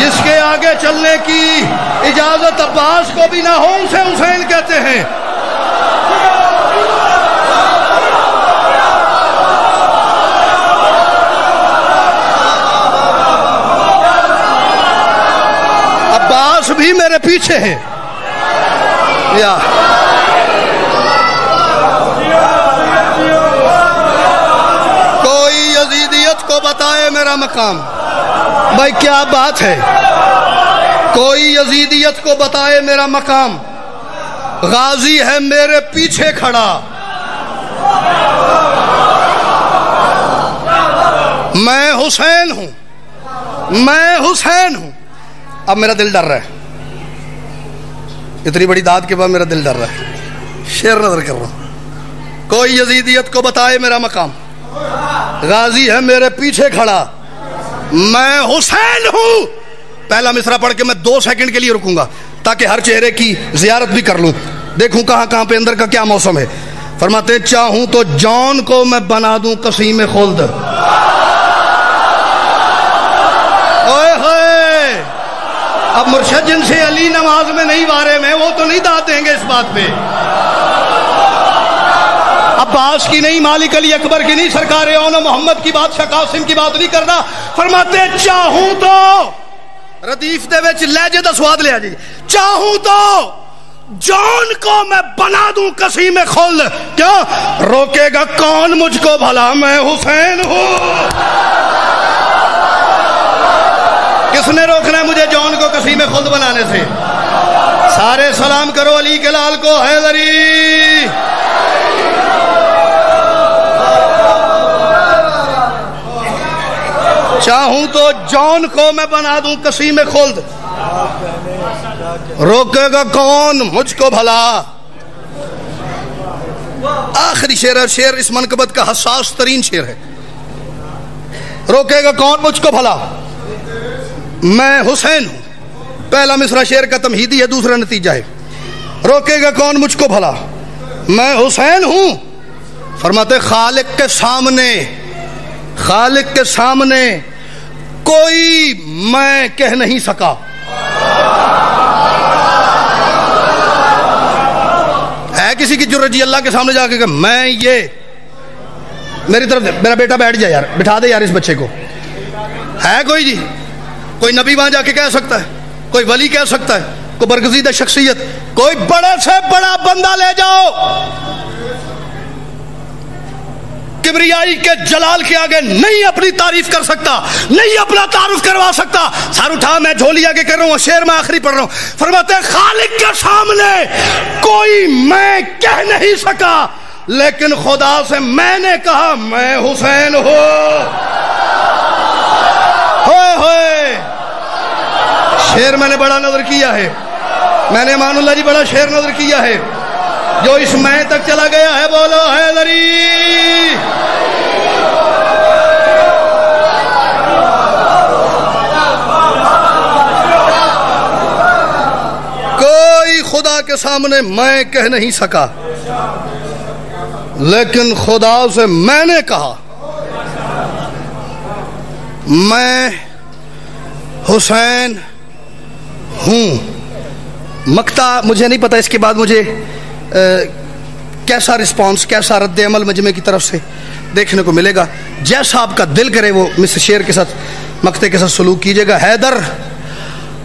Speaker 1: جس کے آگے چلنے کی اجازت عباس کو بھی نہ ہو اسے حسین کہتے ہیں۔ عباس بھی میرے پیچھے ہیں، یا کوئی یزیدیت کو بتائے میرا مقام۔ بھائی کیا بات ہے، کوئی یزیدیت کو بتائے میرا مقام، غازی ہے میرے پیچھے کھڑا، میں حسین ہوں، میں حسین ہوں۔ اب میرا دل ڈر رہا ہے، اتنی بڑی داد کے بعد میرا دل ڈر رہا ہے، شعر نظر کر رہا ہوں۔ کوئی یزیدیت کو بتائے میرا مقام، غازی ہے میرے پیچھے کھڑا، میں حسین ہوں۔ پہلا مصرع پڑھ کے میں 2 سیکنڈ کے لیے رکوں گا تاکہ ہر چہرے کی زیارت بھی کر لوں، دیکھوں کہاں کہاں پہ اندر کا کیا موسم ہے۔ فرماتے چاہوں تو جان کو میں بنا دوں قسیم خلد۔ اوئے ہوئے، اب مرشد جن سے علی نماز میں نہیں وارے میں، وہ تو نہیں داد دیں گے اس بات پہ۔ عباس کی نہیں، مالک علی اکبر کی نہیں، سرکار اون محمد کی بات، شاہ قاسم کی بات نہیں کرنا۔ فرماتے چاہوں تو، ردیف دے وچ لہجے دا سواد لے آجی، چاہوں تو جان کو میں بنا دوں قسیم خلد، کیا روکے گا کون مجھ کو بھلا، میں حسین ہوں۔ کس نے روکنا ہے مجھے جان کو قسیم خلد بنانے سے؟ سارے سلام کرو علی کے لال کو، حیدری۔ چاہوں تو جان کو میں بنا دوں قسیم خلد، روکے گا کون مجھ کو بھلا۔ آخری شعر ہے، شعر اس منقبت کا حساس ترین شعر ہے۔ روکے گا کون مجھ کو بھلا، میں حسین ہوں۔ پہلا مصرع شعر کا تمہیدی ہے، دوسرا نتیجہ ہے۔ روکے گا کون مجھ کو بھلا، میں حسین ہوں۔ فرماتے خالق کے سامنے، خالق کے سامنے کوئی میں کہہ نہیں سکا۔ ہے کسی کی جرأت جی اللہ کے سامنے جا کے کہ میں یہ، میری طرف میرا بیٹا بیٹھ جائے یار، بٹھا دے یار اس بچے کو، ہے کوئی جی؟ کوئی نبی وہاں جا کے کہہ سکتا ہے، کوئی ولی کہہ سکتا ہے، کوئی برگزیدہ شخصیت، کوئی بڑے سے بڑا بندہ لے جاؤ، کبریائی کے جلال کے آگے نہیں اپنی تعریف کر سکتا، نہیں اپنا تعارف کروا سکتا۔ سر اٹھا، میں جھولی آگے کر رہا ہوں، شعر میں آخری پڑھ رہا ہوں۔ فرماتے ہیں خالق کے سامنے کوئی میں کہہ نہیں سکا، لیکن خدا سے میں نے کہا میں حسین ہوں۔ ہوئے ہوئے، شعر میں نے بڑا نظر کیا ہے، میں نے امان اللہ جی بڑا شعر نظر کیا ہے، جو اس میں تک چلا گیا ہے، بولو حیدری۔ کوئی خدا کے سامنے میں کہہ نہیں سکا، لیکن خدا سے میں نے کہا میں حسین ہوں۔ مقطع مجھے نہیں پتا اس کے بعد مجھے کیسا رسپانس، کیسا رد عمل مجمع کی طرف سے دیکھنے کو ملے گا۔ جیسا آپ کا دل کرے وہ مصر شعر کے ساتھ، مقطع کے ساتھ سلوک کیجئے گا۔ حیدر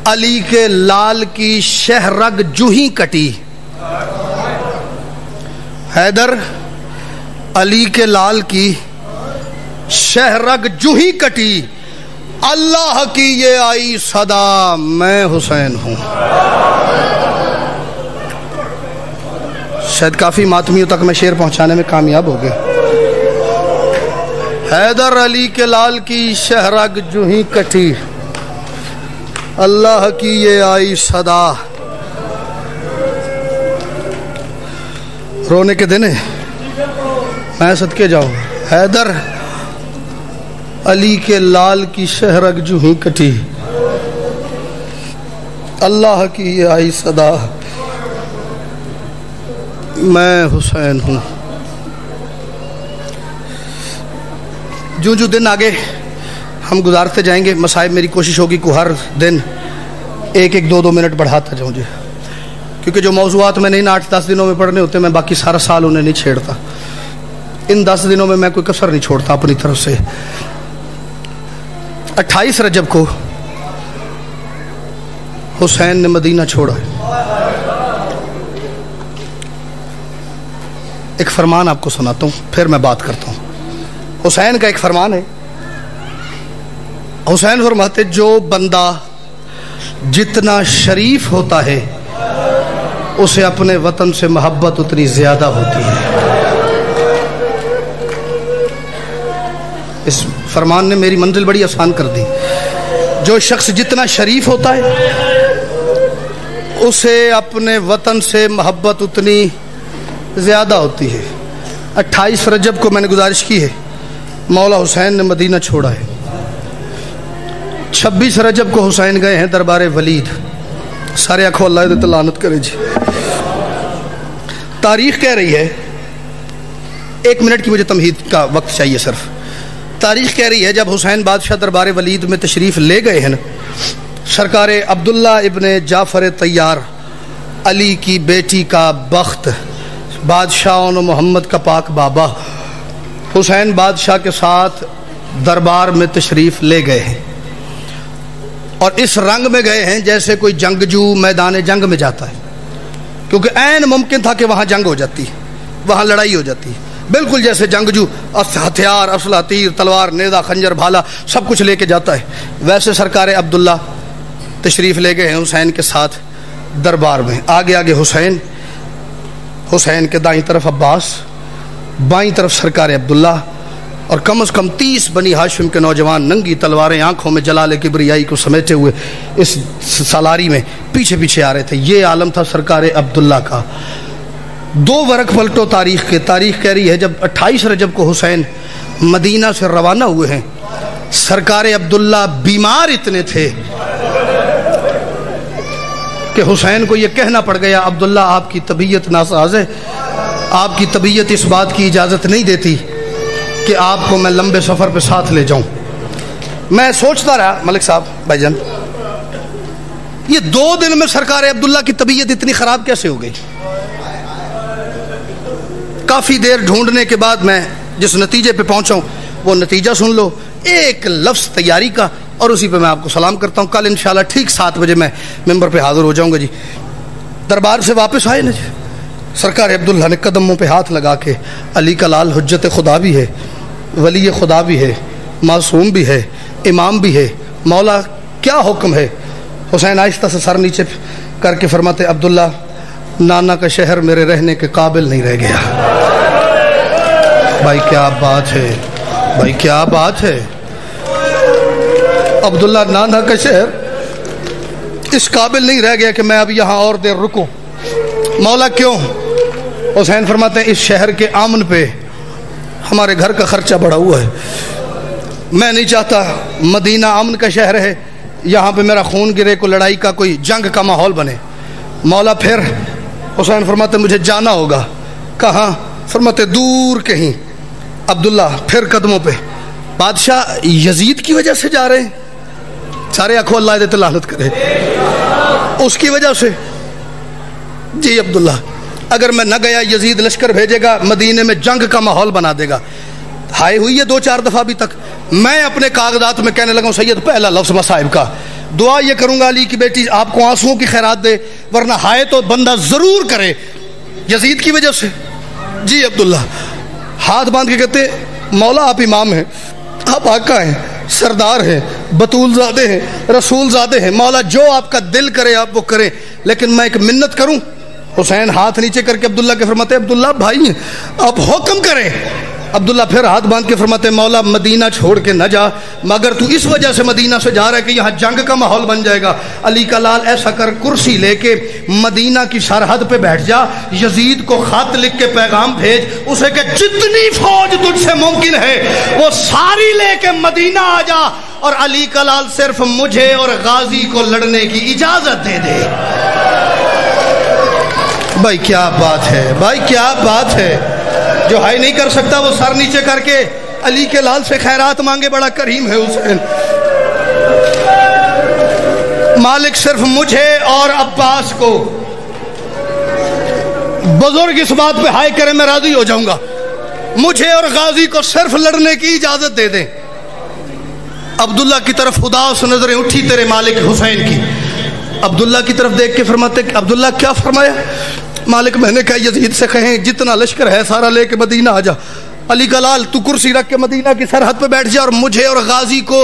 Speaker 1: علی کے لال کی شہ رگ جو ہی کٹی، حیدر علی کے لال کی شہ رگ جو ہی کٹی، اللہ کی یہ آئی صدا میں حسین ہوں۔ شاید کافی ماتمیوں تک میں شعر پہنچانے میں کامیاب ہو گیا۔ حیدر علی کے لال کی شہ رگ جو ہی کٹی، اللہ کی یہ آئی صدا۔ رونے کے دن ہے، میں صدقے جاؤں۔ حیدر علی کے لال کی شہ رگ جو ہی کٹی، اللہ کی یہ آئی صدا میں حسین ہوں۔ جو جو دن آگے ہم گزارتے جائیں گے، مصائب میری کوشش ہوگی کہ ہر دن 1-2 منٹ بڑھاتا جاؤں، کیونکہ جو موضوعات میں نہیں 8-10 دنوں میں پڑھنے ہوتے، میں باقی سارا سال انہیں نہیں چھیڑتا۔ ان 10 دنوں میں کوئی کسر نہیں چھوڑتا اپنی طرف سے۔ 28 رجب کو حسین نے مدینہ چھوڑا۔ ایک فرمان آپ کو سناتا ہوں، پھر میں بات کرتا ہوں۔ حسین کا ایک فرمان ہے، حسین فرماتے جو بندہ جتنا شریف ہوتا ہے اسے اپنے وطن سے محبت اتنی زیادہ ہوتی ہے. اس فرمان نے میری منزل بڑی آسان کر دی. جو شخص جتنا شریف ہوتا ہے اسے اپنے وطن سے محبت اتنی زیادہ ہوتی ہے. 28 رجب کو میں نے گزارش کی ہے، مولا حسین نے مدینہ چھوڑا ہے. 26 رجب کو حسین گئے ہیں دربار ولید. سارے آنکھوں اللہ دے لعنت کرے جی. تاریخ کہہ رہی ہے، 1 منٹ کی مجھے تمہید کا وقت چاہیے صرف. تاریخ کہہ رہی ہے جب حسین بادشاہ دربار ولید میں تشریف لے گئے ہیں، سرکار عبداللہ ابن جعفر طیار، علی کی بیٹی کا بخت، بادشاہوں محمد کا پاک بابا، حسین بادشاہ کے ساتھ دربار میں تشریف لے گئے ہیں اور اس رنگ میں گئے ہیں جیسے کوئی جنگجو میدان جنگ میں جاتا ہے، کیونکہ عین ممکن تھا کہ وہاں جنگ ہو جاتی، وہاں لڑائی ہو جاتی، بالکل جیسے جنگجو ہتھیار، اسلحہ، تیر، تلوار، نیزہ، خنجر، بھالا سب کچھ لے کے جاتا ہے، ویسے سرکار عبداللہ تشریف لے گئے ہیں حسین کے ساتھ دربار میں. آگے آگے حسین کے دائیں طرف عباس، بائیں طرف سرکار عبداللہ، اور کم از کم 30 بنی ہاشم کے نوجوان ننگی تلواریں آنکھوں میں جلال کبریائی کو سمیٹے ہوئے اس سالاری میں پیچھے پیچھے آ رہے تھے. یہ عالم تھا سرکار عبداللہ کا. 2 ورق پلٹو تاریخ کے. تاریخ کہہ رہی ہے جب 28 رجب کو حسین مدینہ سے روانہ ہوئے ہیں، سرکار عبداللہ بیمار اتنے تھے کہ حسین کو یہ کہنا پڑ گیا، عبداللہ آپ کی طبیعت ناساز ہے، آپ کی طبیعت اس بات کی اجازت نہیں دیتی کہ آپ کو میں لمبے سفر پہ ساتھ لے جاؤں. میں سوچتا رہا ملک صاحب بھائی جان، یہ 2 دن میں سرکار عبداللہ کی طبیعت اتنی خراب کیسے ہو گئی؟ کافی دیر ڈھونڈنے کے بعد میں جس نتیجے پہ پہنچا ہوں وہ نتیجہ سن لو. 1 لفظ تیاری کا اور اسی پہ میں آپ کو سلام کرتا ہوں. کل انشاءاللہ ٹھیک 7 بجے میں ممبر پہ حاضر ہو جاؤں گا جی. دربار سے واپس آئے نا جی، سرکار عبداللہ نے قدموں پہ ہاتھ لگا کے، علی کا لال حجت خدا بھی ہے، ولی خدا بھی ہے، معصوم بھی ہے، امام بھی ہے، مولا کیا حکم ہے؟ حسین آہستہ سے سر نیچے کر کے فرماتے عبداللہ نانا کا شہر میرے رہنے کے قابل نہیں رہ گیا. بھائی کیا بات ہے، بھائی کیا بات ہے. عبداللہ نانا کا شہر اس قابل نہیں رہ گیا کہ میں اب یہاں اور دیر رکوں. مولا کیوں؟ حسین فرماتے ہیں اس شہر کے امن پہ ہمارے گھر کا خرچہ بڑھا ہوا ہے، میں نہیں چاہتا مدینہ امن کا شہر ہے، یہاں پہ میرا خون گرے، کو لڑائی کا کوئی جنگ کا ماحول بنے. مولا پھر حسین فرماتے مجھے جانا ہوگا. کہاں؟ فرماتے دور کہیں. عبداللہ پھر قدموں پہ، بادشاہ یزید کی وجہ سے جا رہے ہیں؟ سارے آنکھوں اللہ دے لعنت کرے. اس کی وجہ سے؟ جی عبداللہ اگر میں نہ گیا یزید لشکر بھیجے گا، مدینے میں جنگ کا ماحول بنا دے گا. ہائے ہوئی ہے 2-4 دفعہ ابھی تک. میں اپنے کاغذات میں کہنے لگا ہوں سید پہلا لفظ مصائب کا، دعا یہ کروں گا علی کی بیٹی آپ کو آنسوؤں کی خیرات دے، ورنہ ہائے تو بندہ ضرور کرے یزید کی وجہ سے. جی عبداللہ ہاتھ باندھ کے کہتے مولا آپ امام ہیں، آپ آقا ہیں، سردار ہیں، بطول زادے ہیں، رسول زادے ہیں، مولا جو آپ کا دل کرے آپ وہ کریں، لیکن میں ایک منت کروں. حسین ہاتھ نیچے کر کے عبداللہ کے فرماتے عبداللہ بھائی آپ حکم کریں. عبداللہ پھر ہاتھ باندھ کے فرماتے مولا مدینہ چھوڑ کے نہ جا، مگر تو اس وجہ سے مدینہ سے جا رہا ہے کہ یہاں جنگ کا ماحول بن جائے گا. علی کا لال ایسا کر کرسی لے کے مدینہ کی سرحد پہ بیٹھ جا، یزید کو خط لکھ کے پیغام بھیج اسے کہ جتنی فوج تجھ سے ممکن ہے وہ ساری لے کے مدینہ آ جا، اور علی کا لال صرف مجھے اور غازی کو لڑنے کی اجازت دے دے. بھائی کیا بات ہے، بھائی کیا بات ہے. جو ہائی نہیں کر سکتا وہ سر نیچے کر کے علی کے لال سے خیرات مانگے، بڑا کریم ہے حسین. مالک صرف مجھے اور عباس کو، بزرگ اس بات پہ ہائی کرے میں راضی ہو جاؤں گا، مجھے اور غازی کو صرف لڑنے کی اجازت دے دیں. عبداللہ کی طرف اداس نظریں اٹھی تیرے مالک حسین کی. عبداللہ کی طرف دیکھ کے فرماتے عبداللہ کیا فرمایا؟ مالک میں نے کہا یزید سے کہیں جتنا لشکر ہے سارا لے کے مدینہ آ جا. علی کا لال تو کرسی رکھ کے مدینہ کی سرحد پہ بیٹھ جا اور مجھے اور غازی کو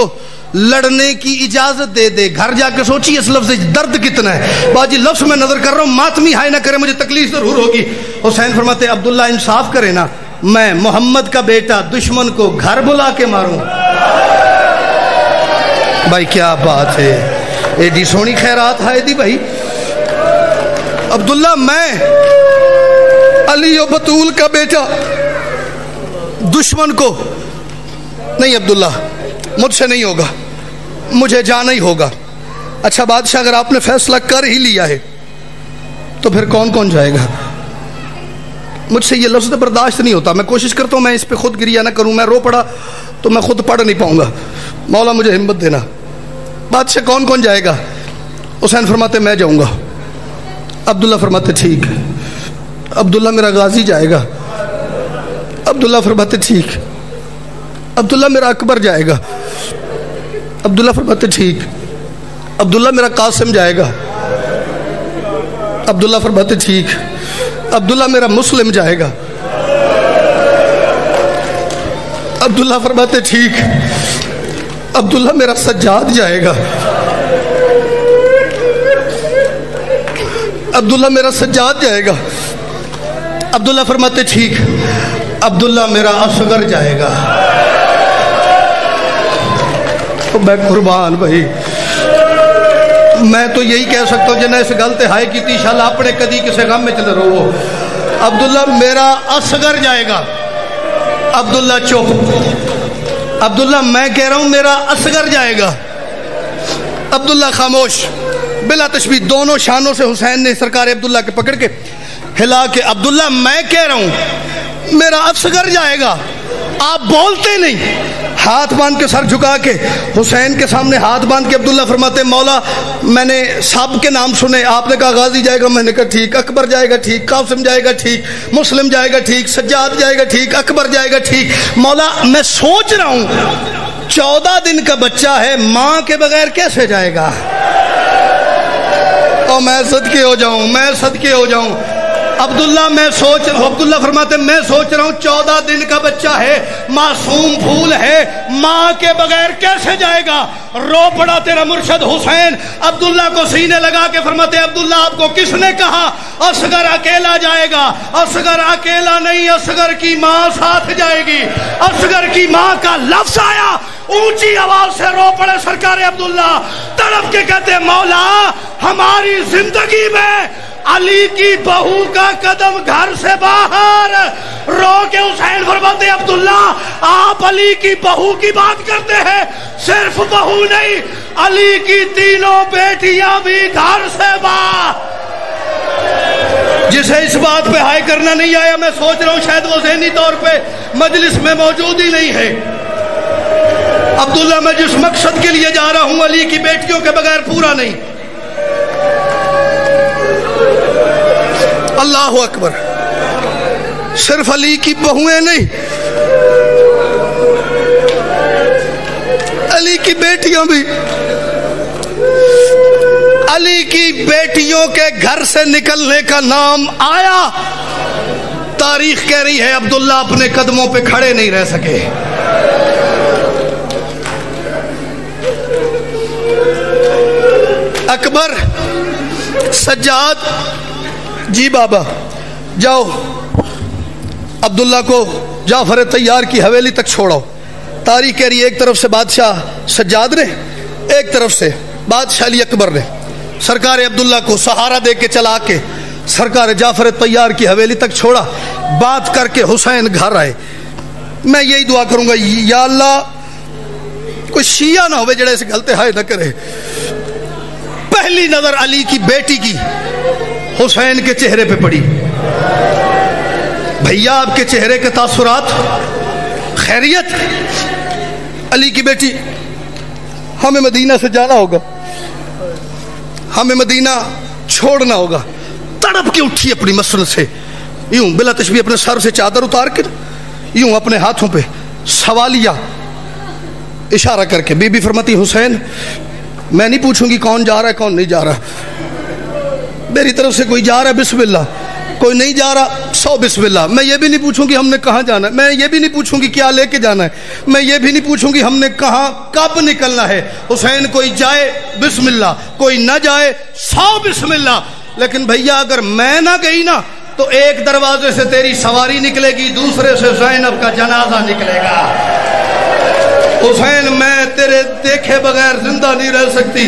Speaker 1: لڑنے کی اجازت دے دے. گھر جا کے سوچی اس لفظ درد کتنا ہے. باجی لفظ میں نظر کر رہا ہوں, ماتمی ہائے نہ کرے, مجھے تکلیف ضرور ہوگی. حسین فرماتے عبداللہ انصاف کرے نا, میں محمد کا بیٹا دشمن کو گھر بلا کے ماروں. بھائی کیا بات ہے, ایڈی سونی خیرات ہے دی بھائی. عبداللہ میں علی و بطول کا بیٹا دشمن کو نہیں, عبداللہ مجھ سے نہیں ہوگا, مجھے جانا ہی ہوگا. اچھا بادشاہ اگر آپ نے فیصلہ کر ہی لیا ہے تو پھر کون کون جائے گا؟ مجھ سے یہ لفظ برداشت نہیں ہوتا. میں کوشش کرتا ہوں میں اس پہ خود گریہ نہ کروں, میں رو پڑا تو میں خود پڑھ نہیں پاؤں گا. مولا مجھے ہمت دینا. بادشاہ کون کون جائے گا؟ حسین فرماتے میں جاؤں گا. عبداللہ فرماتے ٹھیک. عبداللہ میرا غازی جائے گا. عبداللہ فرماتے ٹھیک. عبداللہ میرا اکبر جائے گا. عبداللہ فرماتے ٹھیک. عبداللہ میرا قاسم جائے گا. عبداللہ فرماتے ٹھیک. عبداللہ میرا مسلم جائے گا. عبداللہ فرماتے ٹھیک. عبداللہ میرا سجاد جائے گا. عبداللہ میرا سجاد جائے گا. عبداللہ فرماتے ٹھیک. عبداللہ میرا اصغر جائے گا. میں قربان بھائی, میں تو یہی کہہ سکتا ہوں جنہیں اس گلتے ہائے کی تھی شاءاللہ اپنے کدی کسے غم میں چلے رہو. عبداللہ میرا اصغر جائے گا. عبداللہ چپ. عبداللہ میں کہہ رہا ہوں میرا اصغر جائے گا. عبداللہ خاموش. بلا تشبیہ دونوں شانوں سے حسین نے سرکار عبداللہ کے پکڑ کے ہلا کے, عبداللہ میں کہہ رہا ہوں میرا اصغر جائے گا. آپ بولتے نہیں. ہاتھ باندھ کے سر جھکا کے حسین کے سامنے ہاتھ باندھ کے عبداللہ فرماتے مولا میں نے سب کے نام سنے, آپ نے کہا غازی جائے گا, میں نے کہا ٹھیک. اکبر جائے گا ٹھیک. قاسم جائے گا ٹھیک. مسلم جائے گا ٹھیک. سجاد جائے گا ٹھیک. اکبر جائے گا ٹھیک. مولا میں سوچ رہا ہوں 14 دن کا بچہ ہے, ماں کے بغیر کیسے جائے گا؟ اور میں صدقے ہو جاؤں, میں صدقے ہو جاؤں. عبداللہ فرماتے میں سوچ رہا ہوں 14 دن کا بچہ ہے, معصوم پھول ہے, ماں کے بغیر کیسے جائے گا؟ رو پڑا تیرا مرشد حسین. عبداللہ کو سینے لگا کے فرماتے عبداللہ آپ کو کس نے کہا اصغر اکیلا جائے گا؟ اصغر اکیلا نہیں, اصغر کی ماں ساتھ جائے گی. اصغر کی ماں کا لفظ آیا, اونچی آواز سے رو پڑے سرکار عبداللہ, تڑپ کے کہتے مولا ہماری زندگی میں علی کی بہو کا قدم گھر سے باہر. رو کے حسین فرماتے عبداللہ آپ علی کی بہو کی بات کرتے ہیں, صرف بہو نہیں علی کی تینوں بیٹیاں بھی گھر سے باہر. جسے اس بات پہ ہائے کرنا نہیں آیا, میں سوچ رہا ہوں شاید وہ ذہنی طور پہ مجلس میں موجود ہی نہیں ہے. عبداللہ میں جس مقصد کے لیے جا رہا ہوں علی کی بیٹیوں کے بغیر پورا نہیں. اللہ اکبر. صرف علی کی بہویں نہیں, علی کی بیٹیاں بھی. علی کی بیٹیوں کے گھر سے نکلنے کا نام آیا, تاریخ کہہ رہی ہے عبداللہ اپنے قدموں پہ کھڑے نہیں رہ سکے. اکبر, سجاد, جی بابا جاؤ عبداللہ کو جعفر طیار کی حویلی تک چھوڑو. تاریخ کہہ رہی ہے ایک طرف سے بادشاہ سجاد نے, ایک طرف سے بادشاہ علی اکبر نے سرکار عبداللہ کو سہارا دے کے چلا کے سرکار جعفر طیار کی حویلی تک چھوڑا. بات کر کے حسین گھر آئے. میں یہی دعا کروں گا یا اللہ کوئی شیعہ نہ ہوئے جڑے اسے غلطے ہائے نہ کرے. پہلی نظر علی کی بیٹی کی حسین کے چہرے پہ پڑی. بھیا آپ کے چہرے کے تاثرات خیریت؟ علی کی بیٹی ہمیں مدینہ سے جانا ہوگا, ہمیں مدینہ چھوڑنا ہوگا. تڑپ کے اٹھی اپنی مسند سے, یوں بلا تشبیہ اپنے سر سے چادر اتار کے یوں اپنے ہاتھوں پہ سوالیہ اشارہ کر کے بی بی فرماتی حسین میں نہیں پوچھوں گی کون جا رہا ہے کون نہیں جا رہا, میری طرف سے کوئی جا رہا ہے بسم اللہ, کوئی نہیں جا رہا 100 بسم اللہ. میں یہ بھی نہیں پوچھوں گی ہم نے کہاں جانا ہے, میں یہ بھی نہیں پوچھوں گی کیا لے کے جانا ہے, میں یہ بھی نہیں پوچھوں گی ہم نے کہاں کب نکلنا ہے. حسین کوئی جائے بسم اللہ, کوئی نہ جائے 100 بسم اللہ. لیکن بھیا اگر میں نہ گئی نا تو ایک دروازے سے تیری سواری نکلے گی, دوسرے سے زینب کا جنازہ نکلے گا. حسین میں تیرے دیکھے بغیر زندہ نہیں رہ سکتی.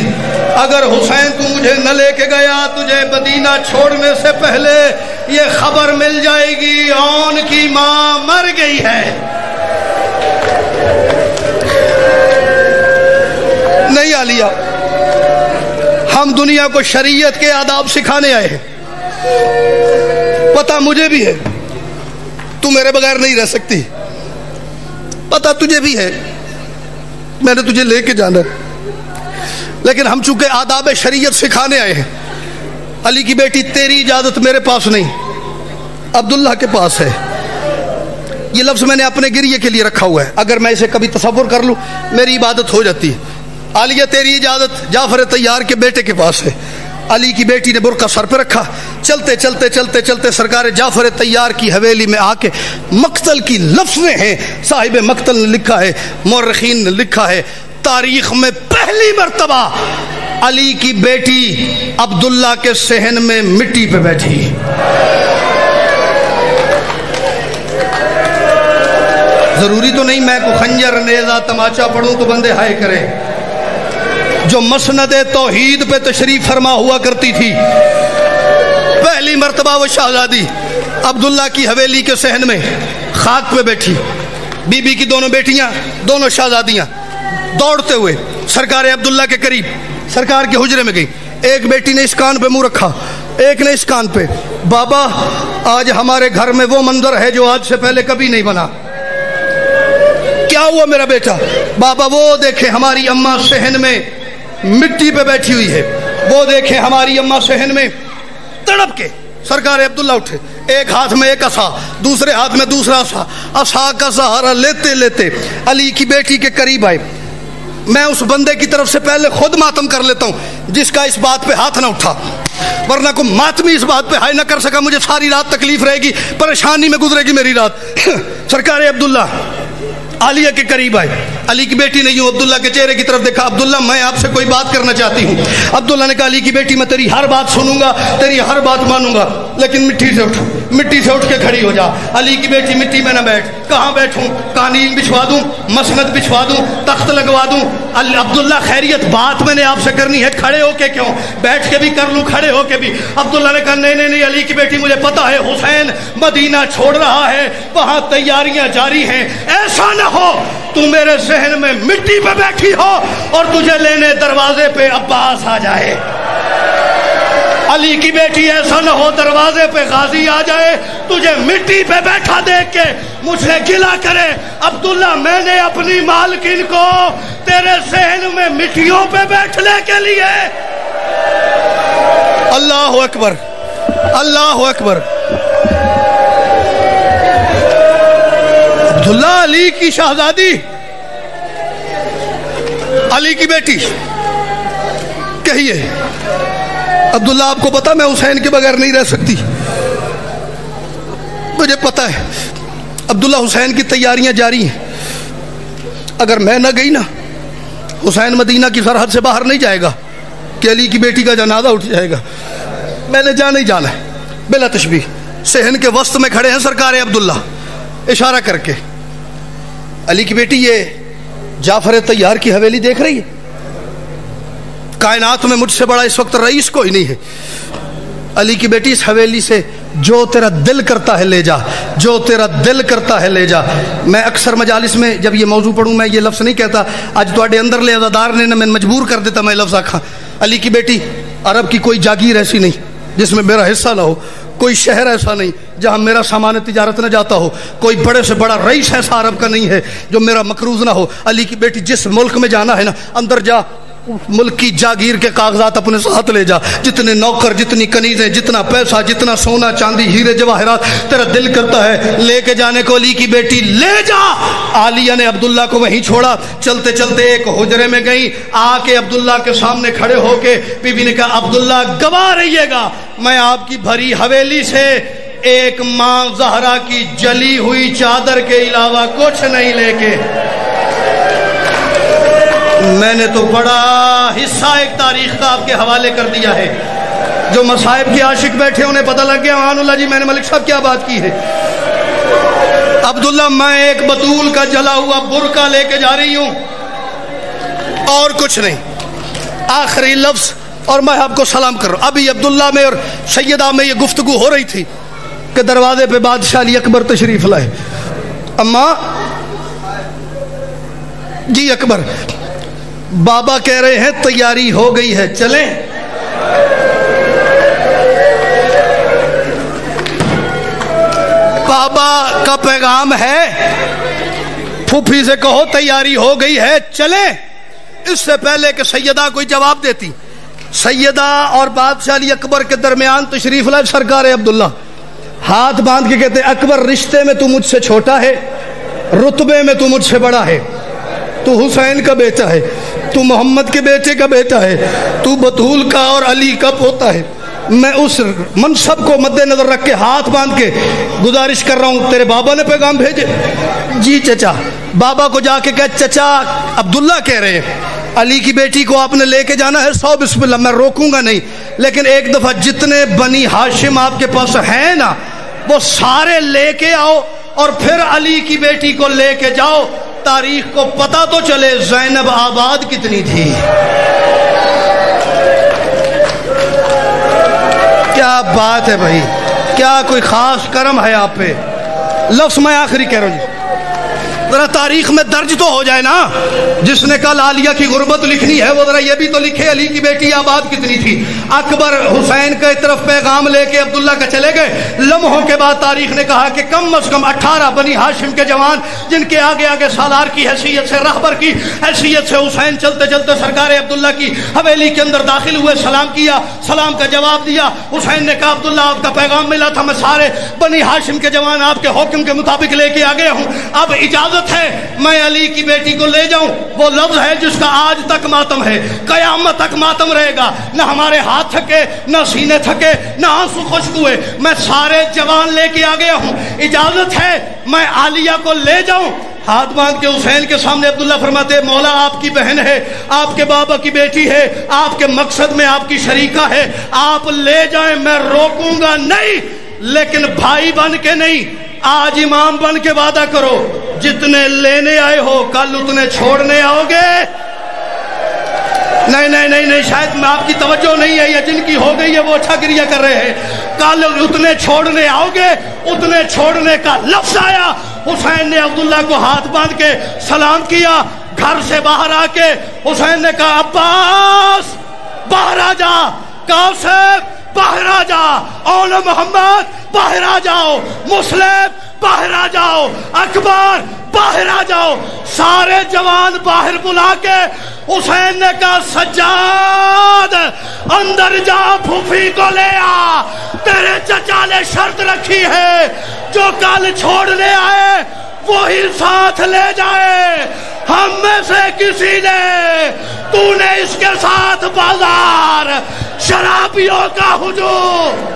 Speaker 1: اگر حسین تو مجھے نہ لے کے گیا, تجھے مدینہ چھوڑنے سے پہلے یہ خبر مل جائے گی اون کی ماں مر گئی ہے. نہیں عالیہ, ہم دنیا کو شریعت کے آداب سکھانے آئے ہیں. پتہ مجھے بھی ہے تو میرے بغیر نہیں رہ سکتی, پتہ تجھے بھی ہے میں نے تجھے لے کے جانا ہے. لیکن ہم چونکہ آداب شریعت سکھانے آئے ہیں. علی کی بیٹی تیری اجازت میرے پاس نہیں, عبداللہ کے پاس ہے. یہ لفظ میں نے اپنے گریے کے لیے رکھا ہوا ہے, اگر میں اسے کبھی تصور کر لوں میری عبادت ہو جاتی ہے. عالیہ تیری اجازت جعفر طیار کے بیٹے کے پاس ہے. علی کی بیٹی نے برقع سر پہ رکھا. چلتے چلتے چلتے چلتے سرکار جعفر طیار کی حویلی میں آ کے مقتل کی لفظیں ہیں. صاحب مقتل نے لکھا ہے, مورخین نے لکھا ہے, تاریخ میں پہلی مرتبہ علی کی بیٹی عبداللہ کے صحن میں مٹی پہ بیٹھی. ضروری تو نہیں میں کو خنجر نیزہ تماچا پڑھوں تو بندے ہائے کرے. جو مسند توحید پہ تشریف فرما ہوا کرتی تھی, پہلی مرتبہ وہ شہزادی عبداللہ کی حویلی کے صحن میں خاک پہ بیٹھی. بی بی کی دونوں بیٹیاں, دونوں شہزادیاں دوڑتے ہوئے سرکار عبداللہ کے قریب سرکار کے حجرے میں گئی. ایک بیٹی نے اس کان پہ منہ رکھا, ایک نے اس کان پہ. بابا آج ہمارے گھر میں وہ منظر ہے جو آج سے پہلے کبھی نہیں بنا. کیا ہوا میرا بیٹا؟ بابا وہ دیکھیں ہماری اماں صحن میں مٹی پہ بیٹھی ہوئی ہے, وہ دیکھیں ہماری اماں صحن میں. تڑپ کے سرکار عبداللہ اٹھے, ایک ہاتھ میں ایک عصا, دوسرے ہاتھ میں دوسرا عصا, عصا کا سہارا لیتے لیتے علی کی بیٹی کے قریب آئے. میں اس بندے کی طرف سے پہلے خود ماتم کر لیتا ہوں جس کا اس بات پہ ہاتھ نہ اٹھا, ورنہ کو ماتمی اس بات پہ ہائے نہ کر سکا, مجھے ساری رات تکلیف رہے گی, پریشانی میں گزرے گی میری رات. سرکار عبداللہ عالیہ کے قریب آئے. علی کی بیٹی نے یوں عبداللہ کے چہرے کی طرف دیکھا. عبداللہ میں آپ سے کوئی بات کرنا چاہتی ہوں. عبداللہ نے کہا علی کی بیٹی میں تیری ہر بات سنوں گا, تیری ہر بات مانوں گا, لیکن مٹی سے اٹھ کے کھڑی ہو جا. علی کی بیٹی مٹی میں نہ بیٹھ. کہاں بیٹھوں؟ قالین بچھوا دوں, مسند بچھوا دوں, تخت لگوا دوں؟ عبداللہ خیریت بات میں نے آپ سے کرنی ہے, کھڑے ہو کے کیوں؟ بیٹھ کے بھی کر لوں, کھڑے ہو کے بھی. عبداللہ نے کہا نہیں نہیں نہیں علی کی بیٹی مجھے پتا ہے حسین مدینہ چھوڑ رہا ہے, وہاں تیاریاں جاری ہیں. ایسا نہ ہو تو میرے ذہن میں مٹی پہ بیٹھی ہو اور تجھے لینے دروازے پہ عباس آ جائے. علی کی بیٹی ایسا نہ ہو دروازے پہ غازی آ جائے, تجھے مٹی پہ بیٹھا دیکھ کے مجھ سے گلہ کرے. عبداللہ میں نے اپنی مالکن کو تیرے ذہن میں مٹیوں پہ بیٹھنے کے لیے. اللہ اکبر, اللہ اکبر. عبداللہ علی کی شہزادی, علی کی بیٹی. کہیے عبداللہ آپ کو پتا میں حسین کے بغیر نہیں رہ سکتی. مجھے پتا ہے عبداللہ حسین کی تیاریاں جاری ہیں. اگر میں نہ گئی نا حسین مدینہ کی سرحد سے باہر نہیں جائے گا کہ علی کی بیٹی کا جنازہ اٹھ جائے گا. میں نے جانا ہی جانا ہے بلا تشبیہ. صحن کے وسط میں کھڑے ہیں سرکار عبداللہ, اشارہ کر کے. علی کی بیٹی یہ جعفر طیار کی حویلی دیکھ رہی ہے. کائنات میں مجھ سے بڑا اس وقت رئیس کوئی نہیں ہے. علی کی بیٹی اس حویلی سے جو تیرا دل کرتا ہے لے جا, جو تیرا دل کرتا ہے لے جا. میں اکثر مجالس میں جب یہ موضوع پڑھوں میں یہ لفظ نہیں کہتا, اج تواڈے اندر لے عزادار نے میں مجبور کر دیتا میں لفظ آکھاں. علی کی بیٹی عرب کی کوئی جاگیر ایسی نہیں جس میں میرا حصہ نہ ہو, کوئی شہر ایسا نہیں جہاں میرا سامان تجارت نہ جاتا ہو, کوئی بڑے سے بڑا رئیس ایسا عرب کا نہیں ہے جو میرا مقروض نہ ہو. علی کی بیٹی جس ملک میں جانا ہے نا اندر جا, ملک کی جاگیر کے کاغذات اپنے ساتھ لے جا, جتنے نوکر, جتنی کنیزیں, جتنا پیسہ, جتنا سونا چاندی, ہیرے جواہرات تیرا دل کرتا ہے لے کے جانے کو علی کی بیٹی لے جا. عالیہ نے عبداللہ کو وہیں چھوڑا. چلتے چلتے ایک حجرے میں گئی, آ کے عبداللہ کے سامنے کھڑے ہو کے بی بی نے کہا عبداللہ گواہ رہیے گا میں آپ کی بھری حویلی سے ایک ماں زہرا کی جلی ہوئی چادر کے علاوہ کچھ نہیں لے کے. میں نے تو بڑا حصہ ایک تاریخ کا آپ کے حوالے کر دیا ہے. جو مصائب کے عاشق بیٹھے انہیں پتہ لگ گیا سبحان اللہ جی میں نے ملک صاحب کیا بات کی ہے. عبداللہ میں ایک بطول کا جلا ہوا برقع لے کے جا رہی ہوں اور کچھ نہیں. آخری لفظ اور میں آپ کو سلام کر رہا ہوں. ابھی عبداللہ میں اور سیدہ میں یہ گفتگو ہو رہی تھی کہ دروازے پہ بادشاہ علی اکبر تشریف لائے. اماں جی اکبر بابا کہہ رہے ہیں تیاری ہو گئی ہے چلیں. بابا کا پیغام ہے پھوپھی سے کہو تیاری ہو گئی ہے چلیں. اس سے پہلے کہ سیدہ کوئی جواب دیتی سیدہ اور بادشاہ علی اکبر کے درمیان تشریف لائے سرکار عبداللہ ہاتھ باندھ کے کہتے اکبر رشتے میں تو مجھ سے چھوٹا ہے رتبے میں تو مجھ سے بڑا ہے. تو حسین کا بیٹا ہے تو محمد کے بیٹے کا بیٹا ہے تو بطول کا اور علی کا پوتا ہے. میں اس منصب کو مد نظر رکھ کے ہاتھ باندھ کے گزارش کر رہا ہوں تیرے بابا نے پیغام بھیجے. جی چچا. بابا کو جا کے کہ چچا عبداللہ کہہ رہے ہیں علی کی بیٹی کو آپ نے لے کے جانا ہے 100 بسم اللہ. میں روکوں گا نہیں لیکن ایک دفعہ جتنے بنی ہاشم آپ کے پاس ہیں نا وہ سارے لے کے آؤ اور پھر علی کی بیٹی کو لے کے جاؤ. تاریخ کو پتہ تو چلے زینب آباد کتنی تھی. کیا بات ہے بھائی کیا کوئی خاص کرم ہے آپ پہ. لفظ میں آخری کہہ رہا ہوں جی ذرا تاریخ میں درج تو ہو جائے نا. جس نے کل عالیہ کی غربت لکھنی ہے وہ ذرا یہ بھی تو لکھے علی کی بیٹی آباد کتنی تھی. اکبر حسین کے طرف پیغام لے کے عبداللہ کا چلے گئے. لمحوں کے بعد تاریخ نے کہا کہ کم از کم 18 بنی ہاشم کے جوان جن کے آگے آگے سالار کی حیثیت سے رہبر کی حیثیت سے حسین چلتے چلتے سرکار عبداللہ کی حویلی کے اندر داخل ہوئے. سلام کیا سلام کا جواب دیا. حسین نے کہا عبداللہ آپ کا پیغام ملا تھا میں سارے بنی ہاشم کے جوان آپ کے حکم کے مطابق لے کے آ گیا ہوں. اب اجازت ہے میں علی کی بیٹی کو لے جاؤں. وہ لفظ ہے جس کا آج تک ماتم ہے قیامت تک ماتم رہے گا. نہ ہمارے ہاتھ تھکے نہ سینے تھکے نہ آنسو خشک ہوئے. میں سارے جوان لے کے آ گیا ہوں. اجازت ہے میں عالیہ کو لے جاؤں. ہاتھ باندھ کے حسین کے سامنے عبداللہ فرماتے مولا آپ کی بہن ہے آپ کے بابا کی بیٹی ہے آپ کے مقصد میں آپ کی شریکہ ہے آپ لے جائیں میں روکوں گا نہیں. لیکن بھائی بن کے نہیں آج امام بن کے وعدہ کرو جتنے لینے آئے ہو کل اتنے چھوڑنے آؤ گے. نہیں نہیں نہیں نہیں شاید میں آپ کی توجہ نہیں ہے یا جن کی ہو گئی ہے وہ اچھا گریہ کر رہے ہیں. کل اتنے چھوڑنے آؤ گے اتنے چھوڑنے کا لفظ آیا. حسین نے عبداللہ کو ہاتھ باندھ کے سلام کیا. گھر سے باہر آ کے حسین نے کہا عباس باہر آ جا قاسم باہر آ جا اولا محمد باہر آ جاؤ مسلم باہر آ جاؤ اکبر باہر آ جاؤ. سارے جوان باہر بلا کے حسین نے کہا سجاد اندر جا پھوپھی کو لے آ. تیرے چچا نے شرط رکھی ہے جو کل چھوڑنے آئے وہی ساتھ لے جائے. ہم میں سے کسی نے تو نے اس کے ساتھ بازار شرابیوں کا ہجوم